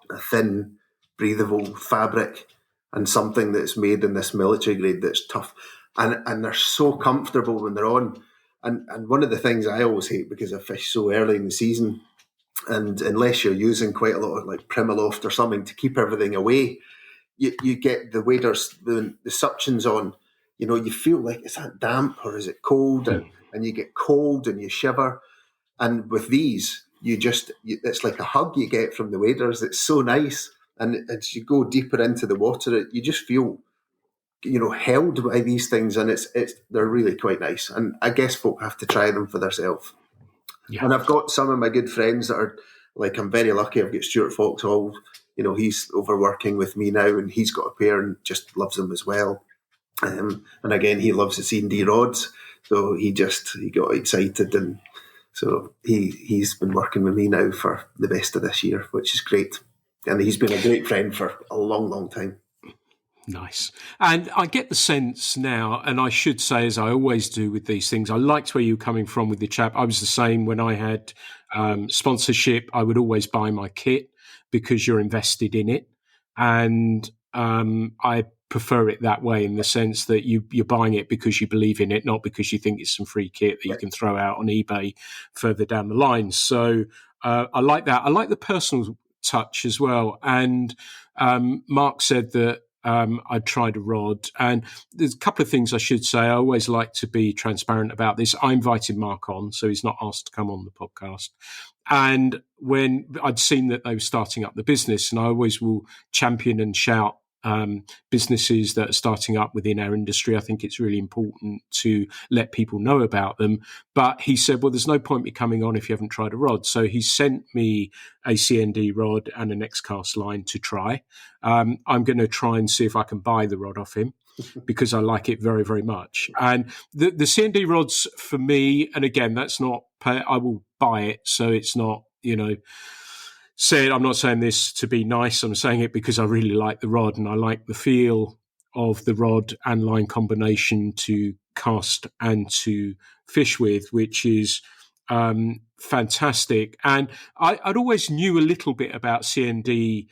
a thin, breathable fabric and something that's made in this military grade that's tough. And they're so comfortable when they're on. And one of the things I always hate, because I fish so early in the season, and unless you're using quite a lot of like Primaloft or something to keep everything away, you get the waders, the suctions on, you feel like, is that damp or is it cold? And you get cold and you shiver. And with these, it's like a hug you get from the waders. It's so nice. And as you go deeper into the water, you just feel, held by these things. And they're really quite nice. And I guess folk have to try them for themselves. Yeah. And I've got some of my good friends that are, like, I'm very lucky. I've got Stuart Foxhall, he's over working with me now, and he's got a pair and just loves them as well. And again, he loves the C&D rods. So he got excited, and so he's been working with me now for the best of this year, which is great. And he's been a great friend for a long, long time. Nice. And I get the sense now, and I should say, as I always do with these things, I liked where you were coming from with the chap. I was the same when I had sponsorship. I would always buy my kit because you're invested in it. And I prefer it that way, in the sense that you're buying it because you believe in it, not because you think it's some free kit that you can throw out on eBay further down the line. So I like that. I like the personal touch as well. And Mark said that I'd tried a rod, and there's a couple of things I should say. I always like to be transparent about this. I invited Mark on, so he's not asked to come on the podcast. And when I'd seen that they were starting up the business, and I always will champion and shout businesses that are starting up within our industry. I think it's really important to let people know about them. But he said, well, there's no point me coming on if you haven't tried a rod. So he sent me a CND rod and an X-Cast line to try. I'm going to try and see if I can buy the rod off him, because I like it very, very much. And the CND rods for me, and again, that's not pay, I will buy it. So it's not, I'm not saying this to be nice. I'm saying it because I really like the rod, and I like the feel of the rod and line combination to cast and to fish with, which is fantastic. And I'd always knew a little bit about CND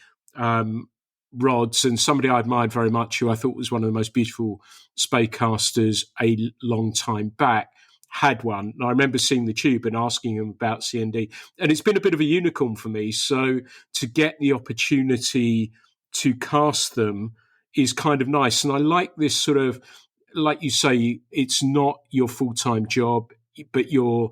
rods, and somebody I admired very much, who I thought was one of the most beautiful spey casters a long time back, had one. And I remember seeing the tube and asking him about CND, and it's been a bit of a unicorn for me. So to get the opportunity to cast them is kind of nice. And I like this sort of, like you say, it's not your full-time job, but you're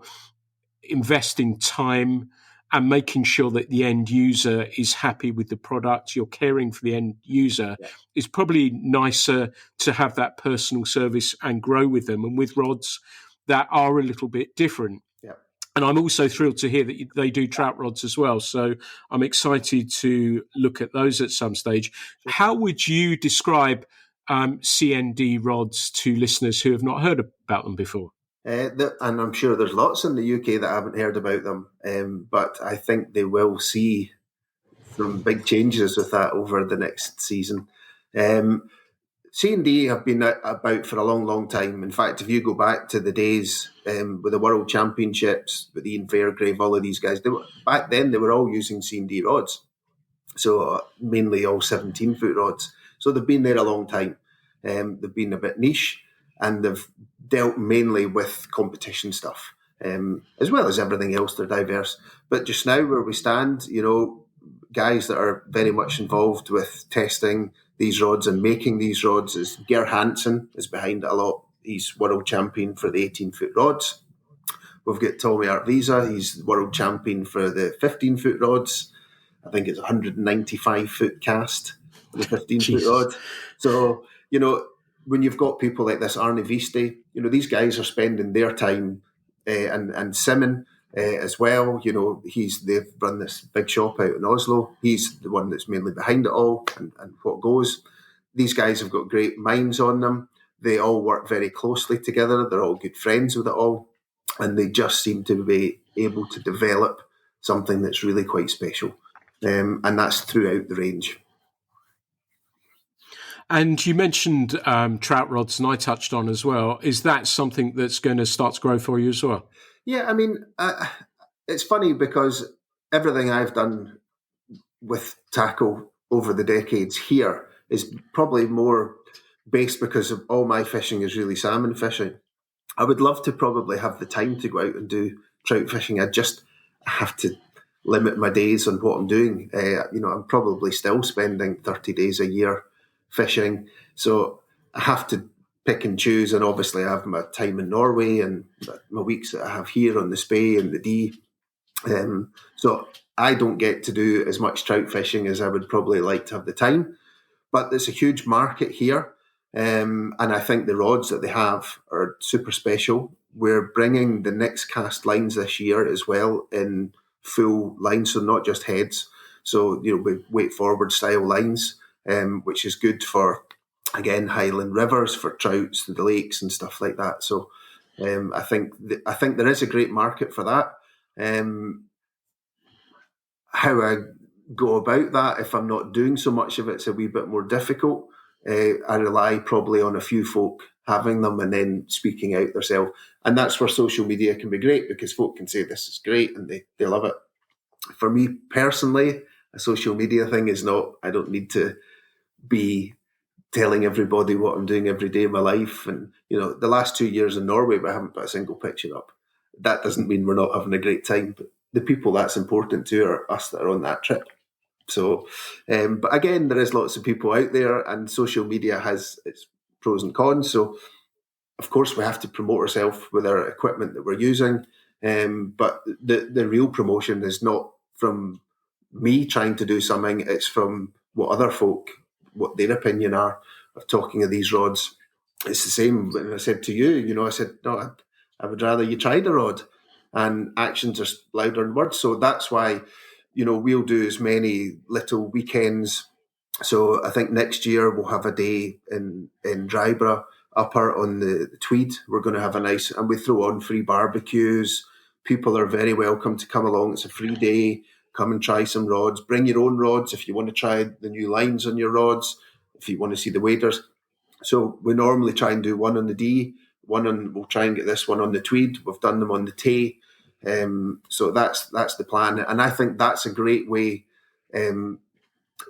investing time and making sure that the end user is happy with the product. You're caring for the end user. Yeah. It's probably nicer to have that personal service and grow with them. And with rods that are a little bit different. Yeah. And I'm also thrilled to hear that they do trout rods as well. So I'm excited to look at those at some stage. How would you describe CND rods to listeners who have not heard about them before? And I'm sure there's lots in the UK that haven't heard about them, but I think they will see some big changes with that over the next season. C&D have been about for a long, long time. In fact, if you go back to the days with the World Championships, with Ian Fairgrave, all of these guys, back then they were all using C&D rods. So mainly all 17-foot rods. So they've been there a long time. They've been a bit niche, and they've dealt mainly with competition stuff, as well as everything else. They're diverse. But just now where we stand, guys that are very much involved with testing these rods and making these rods is Ger Hansen is behind it a lot. He's world champion for the 18-foot rods. We've got Tommy Artvisa. He's world champion for the 15-foot rods. I think it's 195-foot cast for the 15-foot rod. So, when you've got people like this, Arne Viste, these guys are spending their time and Simon as well. They've run this big shop out in Oslo. He's the one that's mainly behind it all and what goes. These guys have got great minds on them. They all work very closely together. They're all good friends with it all. And they just seem to be able to develop something that's really quite special. And that's throughout the range. And you mentioned trout rods, and I touched on as well. Is that something that's going to start to grow for you as well? Yeah, I mean, it's funny because everything I've done with tackle over the decades here is probably more based because of all my fishing is really salmon fishing. I would love to probably have the time to go out and do trout fishing. I just have to limit my days on what I'm doing. I'm probably still spending 30 days a year fishing. So I have to pick and choose. And obviously I have my time in Norway and my weeks that I have here on the Spey and the Dee. So I don't get to do as much trout fishing as I would probably like to have the time. But there's a huge market here. And I think the rods that they have are super special. We're bringing the next cast lines this year as well in full lines, so not just heads. So, with weight forward style lines, which is good for, again, Highland rivers, for trouts, the lakes and stuff like that. So I think there is a great market for that. How I go about that, if I'm not doing so much of it, it's a wee bit more difficult. I rely probably on a few folk having them and then speaking out themselves. And that's where social media can be great, because folk can say this is great and they love it. For me personally, a social media thing is not, I don't need to be telling everybody what I'm doing every day of my life. And, the last 2 years in Norway, we haven't put a single picture up. That doesn't mean we're not having a great time, but the people that's important to are us that are on that trip. So, but again, there is lots of people out there, and social media has its pros and cons. So, of course, we have to promote ourselves with our equipment that we're using. But the real promotion is not from me trying to do something; it's from what other folk, what their opinion are of talking of these rods. It's the same when I said to you, I said, no, I would rather you tried a rod, and actions are louder than words. So that's why, we'll do as many little weekends. So I think next year we'll have a day in Dryborough Upper on the Tweed. We're going to have a nice, and we throw on free barbecues. People are very welcome to come along. It's a free day. Come and try some rods. Bring your own rods if you want to try the new lines on your rods, if you want to see the waders. So we normally try and do one on the Dee, we'll try and get this one on the Tweed. We've done them on the Tay. So that's the plan. And I think that's a great way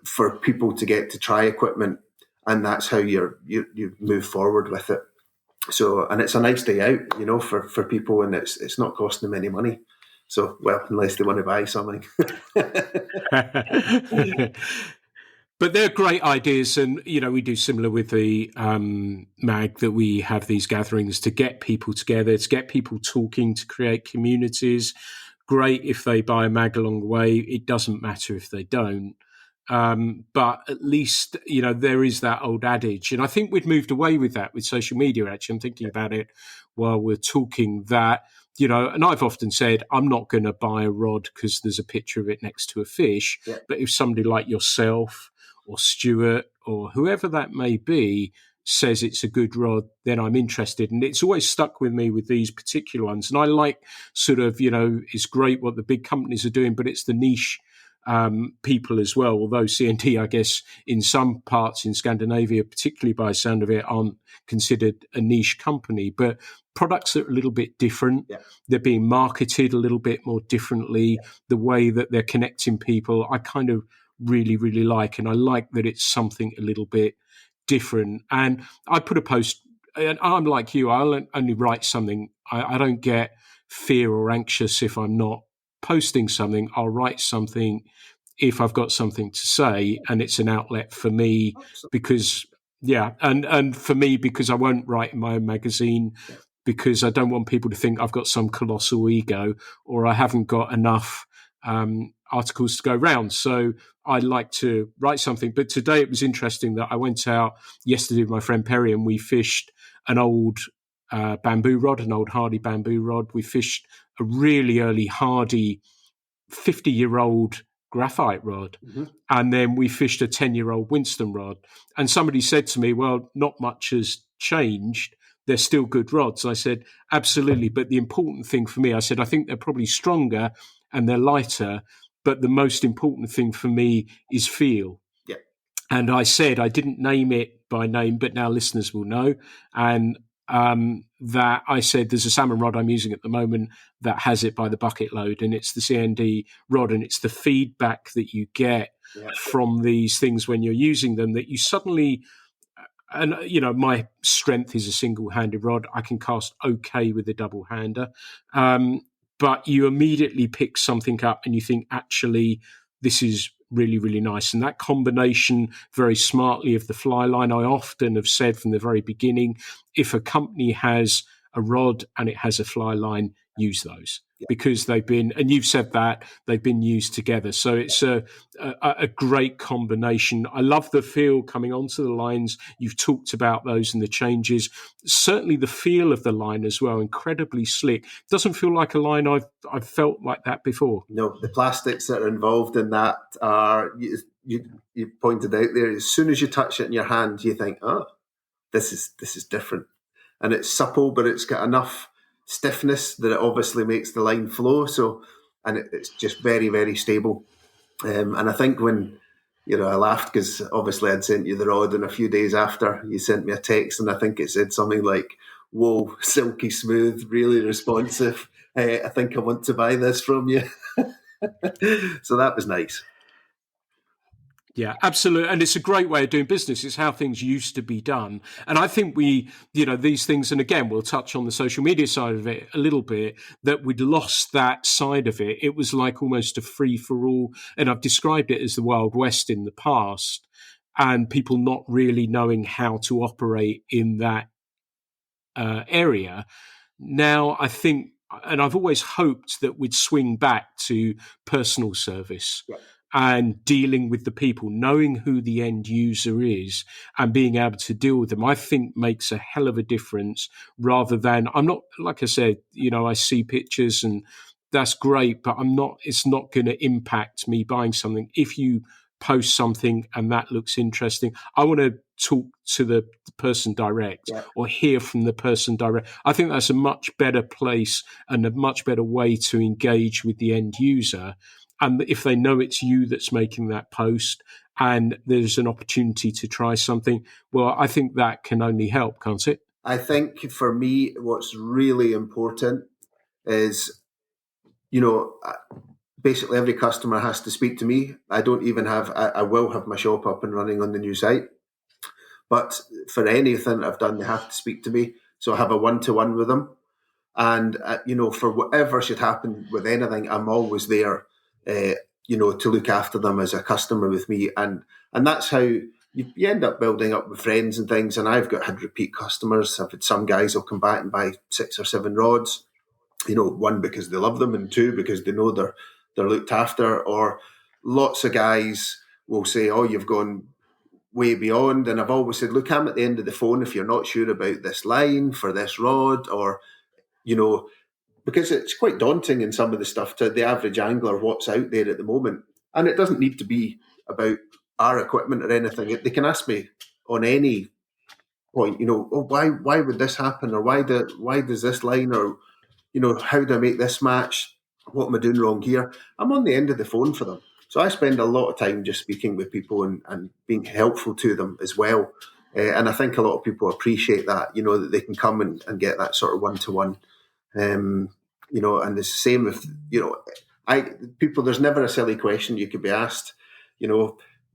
for people to get to try equipment, and that's how you move forward with it. So, and it's a nice day out, for people, and it's not costing them any money. So, well, unless they want to buy something. But they're great ideas, and we do similar with the mag, that we have these gatherings to get people together, to get people talking, to create communities. Great if they buy a mag along the way. It doesn't matter if they don't. But at least, there is that old adage. And I think we'd moved away with that with social media, actually. I'm thinking about it while we're talking that, and I've often said, I'm not going to buy a rod because there's a picture of it next to a fish. Yeah. But if somebody like yourself or Stuart or whoever that may be says it's a good rod, then I'm interested. And it's always stuck with me with these particular ones. And I like sort of, it's great what the big companies are doing, but it's the niche people as well, although C&D, I guess, in some parts in Scandinavia, particularly by the sound of it, aren't considered a niche company. But products that are a little bit different, Yeah. They're being marketed a little bit more differently, the way that they're connecting people, I kind of really, really like. And I like that it's something a little bit different. And I put a post, and I'm like you, I'll only write something. I don't get fear or anxious if I'm not posting something. I'll write something if I've got something to say, and it's an outlet for me because, and for me, because I won't write in my own magazine, because I don't want people to think I've got some colossal ego or I haven't got enough articles to go round. So I like to write something. But today it was interesting that I went out yesterday with my friend Perry and we fished an old bamboo rod, an old hardy bamboo rod. We fished a really early hardy 50-year-old graphite rod. Mm-hmm. And then we fished a 10-year-old Winston rod. And somebody said to me, well, not much has changed. They're still good rods. I said, absolutely. But the important thing for me, I said, I think they're probably stronger and they're lighter. But the most important thing for me is feel. Yeah. And I said, I didn't name it by name, but now listeners will know. And that I said there's a salmon rod I'm using at the moment that has it by the bucket load, and it's the CND rod, and it's the feedback that you get from these things when you're using them that you suddenly. And, my strength is a single-handed rod. I can cast okay with a double-hander. But you immediately pick something up and you think, actually, this is really, really nice. And that combination very smartly of the fly line, I often have said from the very beginning, if a company has a rod and it has a fly line, use those. Because they've been, and you've said that, they've been used together. So it's a great combination. I love the feel coming onto the lines. You've talked about those and the changes. Certainly the feel of the line as well, incredibly slick. Doesn't feel like a line I've felt like that before. No, the plastics that are involved in that are, you pointed out there, as soon as you touch it in your hand, you think, oh, this is different. And it's supple, but it's got enough stiffness that it obviously makes the line flow. So, and it's just very, very stable. And I think when, I laughed because obviously I'd sent you the rod, and a few days after you sent me a text, and I think it said something like, whoa, silky smooth, really responsive. I think I want to buy this from you. So that was nice. Yeah, absolutely. And it's a great way of doing business. It's how things used to be done. And I think these things, and again, we'll touch on the social media side of it a little bit, that we'd lost that side of it. It was like almost a free for all. And I've described it as the Wild West in the past, and people not really knowing how to operate in that area. Now, I think, and I've always hoped that we'd swing back to personal service. Yeah. And dealing with the people, knowing who the end user is and being able to deal with them, I think makes a hell of a difference, rather than, I'm not, like I said, I see pictures and that's great, but it's not going to impact me buying something. If you post something and that looks interesting, I want to talk to the person direct or hear from the person direct. I think that's a much better place and a much better way to engage with the end user. And if they know it's you that's making that post and there's an opportunity to try something, well, I think that can only help, can't it? I think for me, what's really important is, basically every customer has to speak to me. I will have my shop up and running on the new site. But for anything I've done, they have to speak to me. So I have a one-to-one with them. And, for whatever should happen with anything, I'm always there. To look after them as a customer with me. And that's how you end up building up with friends and things. And I've had repeat customers. I've had some guys who'll come back and buy 6 or 7 rods, one, because they love them, and 2, because they know they're looked after. Or lots of guys will say, oh, you've gone way beyond. And I've always said, look, I'm at the end of the phone if you're not sure about this line for this rod, or, because it's quite daunting in some of the stuff to the average angler, what's out there at the moment. And it doesn't need to be about our equipment or anything. They can ask me on any point, why would this happen? Or why does this line? Or, how do I make this match? What am I doing wrong here? I'm on the end of the phone for them. So I spend a lot of time just speaking with people and being helpful to them as well. And I think a lot of people appreciate that, that they can come and get that sort of one-to-one. And the same if, there's never a silly question you could be asked.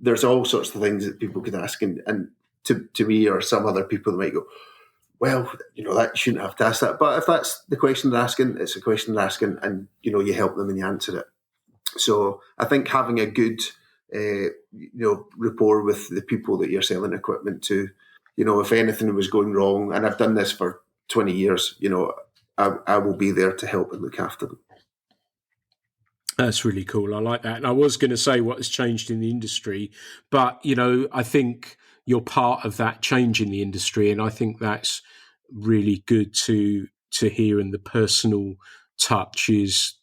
There's all sorts of things that people could ask, and to me or some other people, they might go, well, that shouldn't have to ask that. But if that's the question they're asking, it's a question they're asking, and, you help them and you answer it. So I think having a good, rapport with the people that you're selling equipment to, if anything was going wrong, and I've done this for 20 years, I will be there to help and look after them. That's really cool. I like that. And I was going to say what has changed in the industry, but, I think you're part of that change in the industry. And I think that's really good to hear. And the personal touch is,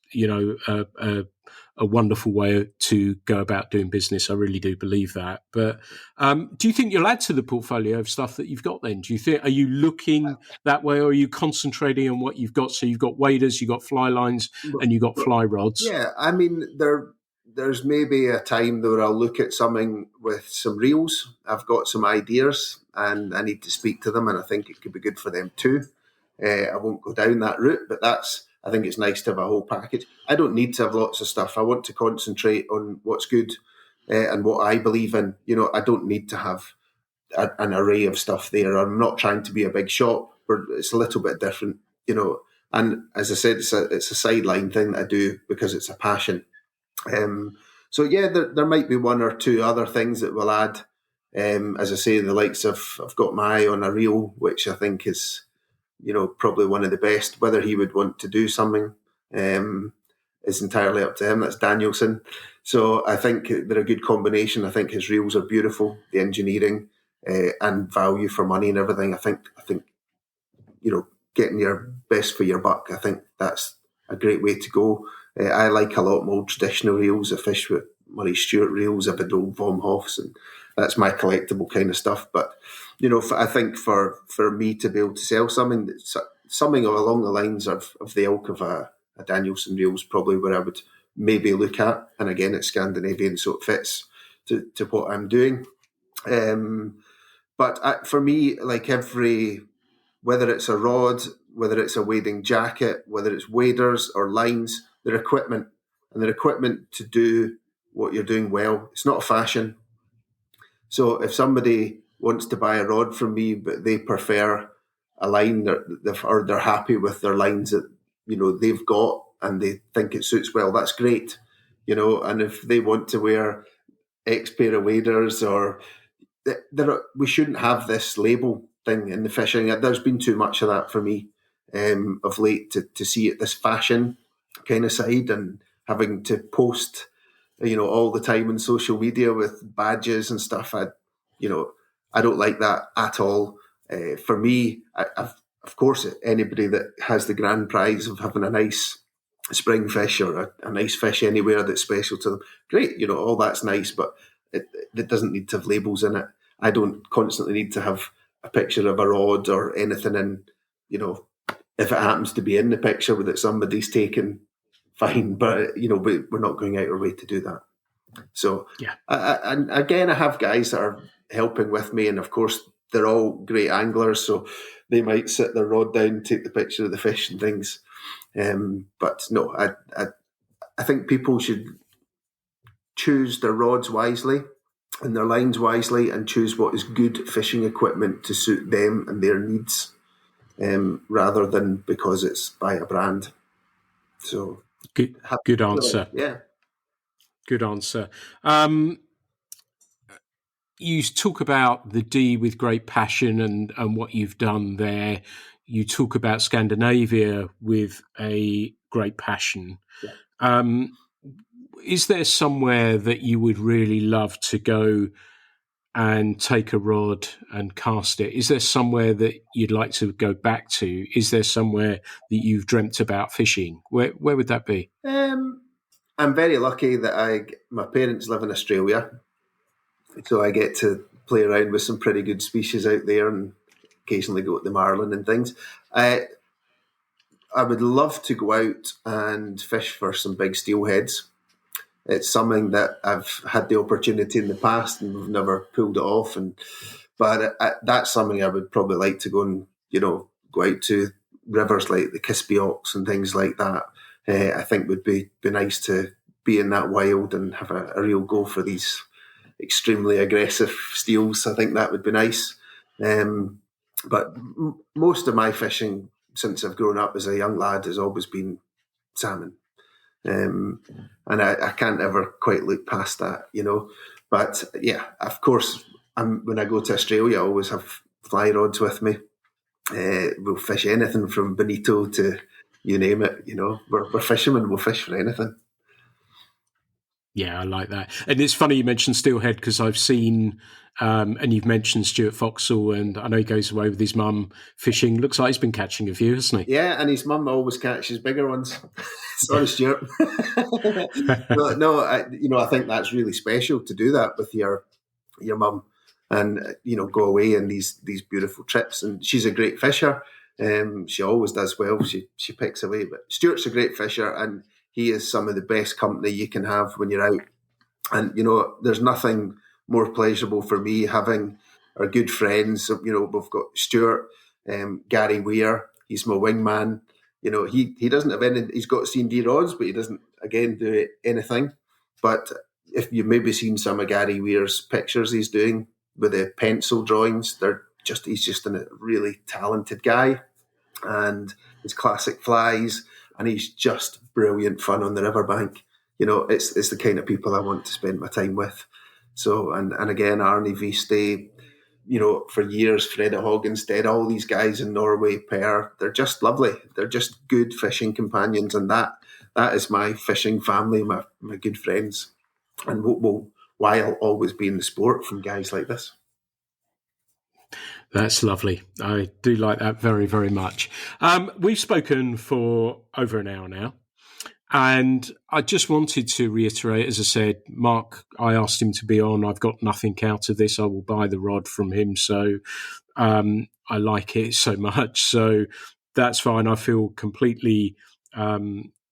a wonderful way to go about doing business. I really do believe that. But do you think you'll add to the portfolio of stuff that you've got then? Are you looking that way, or are you concentrating on what you've got? So you've got waders, you've got fly lines, and you've got fly rods. Yeah, I mean, there's maybe a time where I'll look at something with some reels. I've got some ideas and I need to speak to them, and I think it could be good for them too. I won't go down that route, but I think it's nice to have a whole package. I don't need to have lots of stuff. I want to concentrate on what's good and what I believe in. I don't need to have an array of stuff there. I'm not trying to be a big shop, but it's a little bit different, And as I said, it's a sideline thing that I do because it's a passion. So yeah, there might be one or two other things that we'll add. As I say, the likes of I've got my eye on a reel, which I think is, probably one of the best. Whether he would want to do something is entirely up to him. That's Danielson. So I think they're a good combination. I think his reels are beautiful, the engineering and value for money and everything. I think getting your best for your buck. I think that's a great way to go. I like a lot more traditional reels. I fish with Murray Stewart reels. I've had old Vom Hoffs, and that's my collectible kind of stuff. But I think for me to be able to sell something along the lines of the ilk of a Danielson reel is probably where I would maybe look at. And again, it's Scandinavian, so it fits to what I'm doing. But for me, like whether it's a rod, whether it's a wading jacket, whether it's waders or lines, they're equipment. And they're equipment to do what you're doing well. It's not a fashion. So if somebody wants to buy a rod from me, but they prefer a line, or they're happy with their lines that, they've got and they think it suits well, that's great. And if they want to wear X pair of waders, or we shouldn't have this label thing in the fishing. There's been too much of that for me of late to see it this fashion kind of side, and having to post all the time on social media with badges and stuff. I don't like that at all. For me, of course, anybody that has the grand prize of having a nice spring fish or a nice fish anywhere that's special to them, great, all that's nice, but it doesn't need to have labels in it. I don't constantly need to have a picture of a rod or anything in, if it happens to be in the picture that somebody's taken, fine, but we're not going out our way to do that. So yeah, and again, I have guys that are helping with me, and of course they're all great anglers, so they might sit their rod down, take the picture of the fish and things. But no, I think people should choose their rods wisely and their lines wisely, and choose what is good fishing equipment to suit them and their needs, rather than because it's by a brand. So good answer. Yeah. Good answer. You talk about the D with great passion and what you've done there. You talk about Scandinavia with a great passion. Yeah. Is there somewhere that you would really love to go and take a rod and cast it? Is there somewhere that you'd like to go back to? Is there somewhere that you've dreamt about fishing? Where would that be? I'm very lucky that my parents live in Australia, so I get to play around with some pretty good species out there and occasionally go to the marlin and things. I would love to go out and fish for some big steelheads. It's something that I've had the opportunity in the past and we've never pulled it off. But that's something I would probably like to go and, go out to rivers like the Kispioks and things like that. I think would be nice to be in that wild and have a real go for these extremely aggressive steels. I think that would be nice. But most of my fishing since I've grown up as a young lad has always been salmon. And I can't ever quite look past that, But yeah, of course, when I go to Australia, I always have fly rods with me. We'll fish anything from bonito to you name it. We're fishermen. We'll fish for anything. Yeah, I like that. And it's funny you mentioned steelhead because I've seen, and you've mentioned Stuart Foxall, and I know he goes away with his mum fishing. Looks like he's been catching a few, hasn't he? Yeah, and his mum always catches bigger ones. Sorry, Stuart. No, I think that's really special to do that with your mum, and go away on these beautiful trips. And she's a great fisher. She always does well. She picks away. But Stuart's a great fisher, and he is some of the best company you can have when you're out. And, there's nothing more pleasurable for me having our good friends. We've got Stuart, Gary Weir, he's my wingman. He doesn't have any, he's got C&D rods, but he doesn't, again, do anything. But if you've maybe seen some of Gary Weir's pictures he's doing with the pencil drawings, he's just a really talented guy. And his classic flies, and he's just brilliant fun on the riverbank. It's the kind of people I want to spend my time with. So, and again, Arnie Viste, for years, Freddie Hogginstead, all these guys in Norway, Per, they're just lovely. They're just good fishing companions, and that is my fishing family, my good friends, and why I'll always be in the sport from guys like this. That's lovely. I do like that very, very much. We've spoken for over an hour now, and I just wanted to reiterate, as I said, Mark, I asked him to be on. I've got nothing out of this. I will buy the rod from him. So I like it so much. So that's fine. I feel completely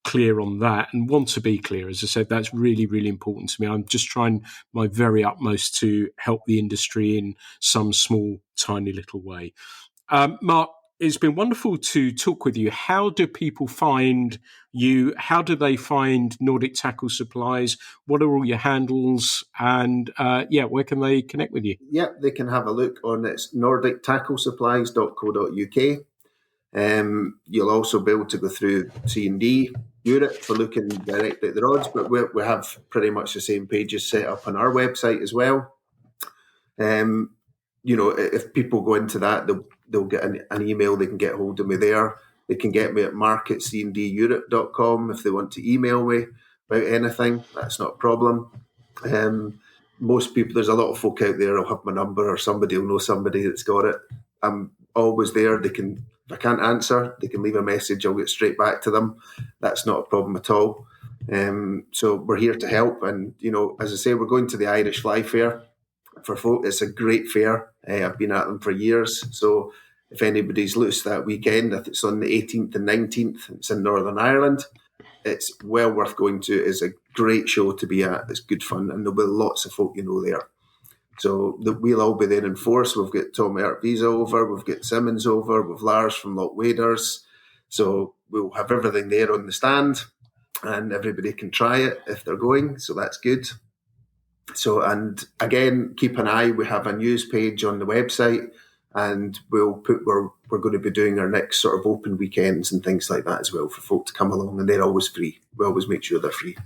clear on that and want to be clear. As I said, that's really, really important to me. I'm just trying my very utmost to help the industry in some small, tiny little way. Mark, it's been wonderful to talk with you. How do people find you? How do they find Nordic Tackle Supplies? What are all your handles? And where can they connect with you? Yeah, they can have a look on it's nordictacklesupplies.co.uk. You'll also be able to go through C&D Europe for looking directly at the rods, but we have pretty much the same pages set up on our website as well. If people go into that, they'll get an email. They can get hold of me there. They can get me at mark@cndeurope.com if they want to email me about anything. That's not a problem. Most people, there's a lot of folk out there who'll have my number, or somebody will know somebody that's got it. I'm always there. If I can't answer, they can leave a message. I'll get straight back to them. That's not a problem at all. So we're here to help. And, as I say, we're going to the Irish Fly Fair for folk. It's a great fair. I've been at them for years. So if anybody's loose that weekend, if it's on the 18th and 19th, it's in Northern Ireland. It's well worth going to. It's a great show to be at. It's good fun. And there'll be lots of folk there. So we'll all be there in force. We've got Tommy Artvisa over, we've got Simmons over, we've Lars from Loch Waders. So we'll have everything there on the stand, and everybody can try it if they're going. So that's good. So, and again, keep an eye. We have a news page on the website, and we're going to be doing our next sort of open weekends and things like that as well for folk to come along, and they're always free. We always make sure they're free.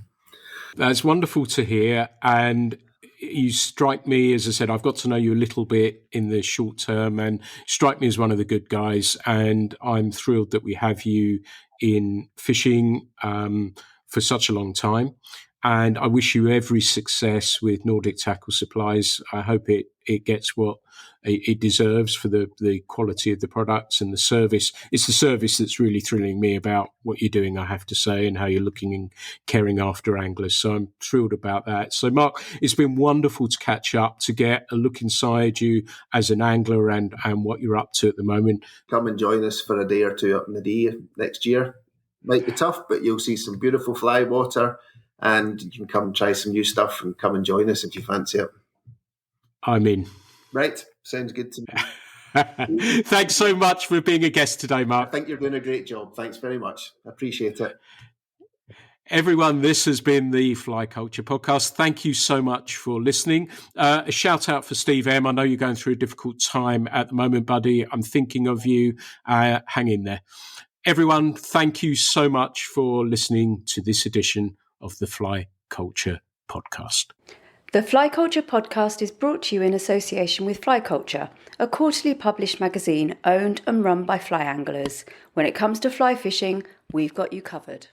That's wonderful to hear. And you strike me, as I said, I've got to know you a little bit in the short term, and strike me as one of the good guys. And I'm thrilled that we have you in fishing for such a long time. And I wish you every success with Nordic Tackle Supplies. I hope it gets what it deserves for the quality of the products and the service. It's the service that's really thrilling me about what you're doing, I have to say, and how you're looking and caring after anglers. So I'm thrilled about that. So Mark, it's been wonderful to catch up, to get a look inside you as an angler and what you're up to at the moment. Come and join us for a day or two up in the Dee next year. Might be tough, but you'll see some beautiful fly water, and you can come and try some new stuff and come and join us if you fancy it. I'm in. Right. Sounds good to me. Thanks so much for being a guest today, Mark. I think you're doing a great job. Thanks very much. I appreciate it. Everyone, this has been the Fly Culture Podcast. Thank you so much for listening. A shout out for Steve M. I know you're going through a difficult time at the moment, buddy. I'm thinking of you. Hang in there. Everyone, thank you so much for listening to this edition of the Fly Culture Podcast. The Fly Culture Podcast is brought to you in association with Fly Culture, a quarterly published magazine owned and run by fly anglers. When it comes to fly fishing, we've got you covered.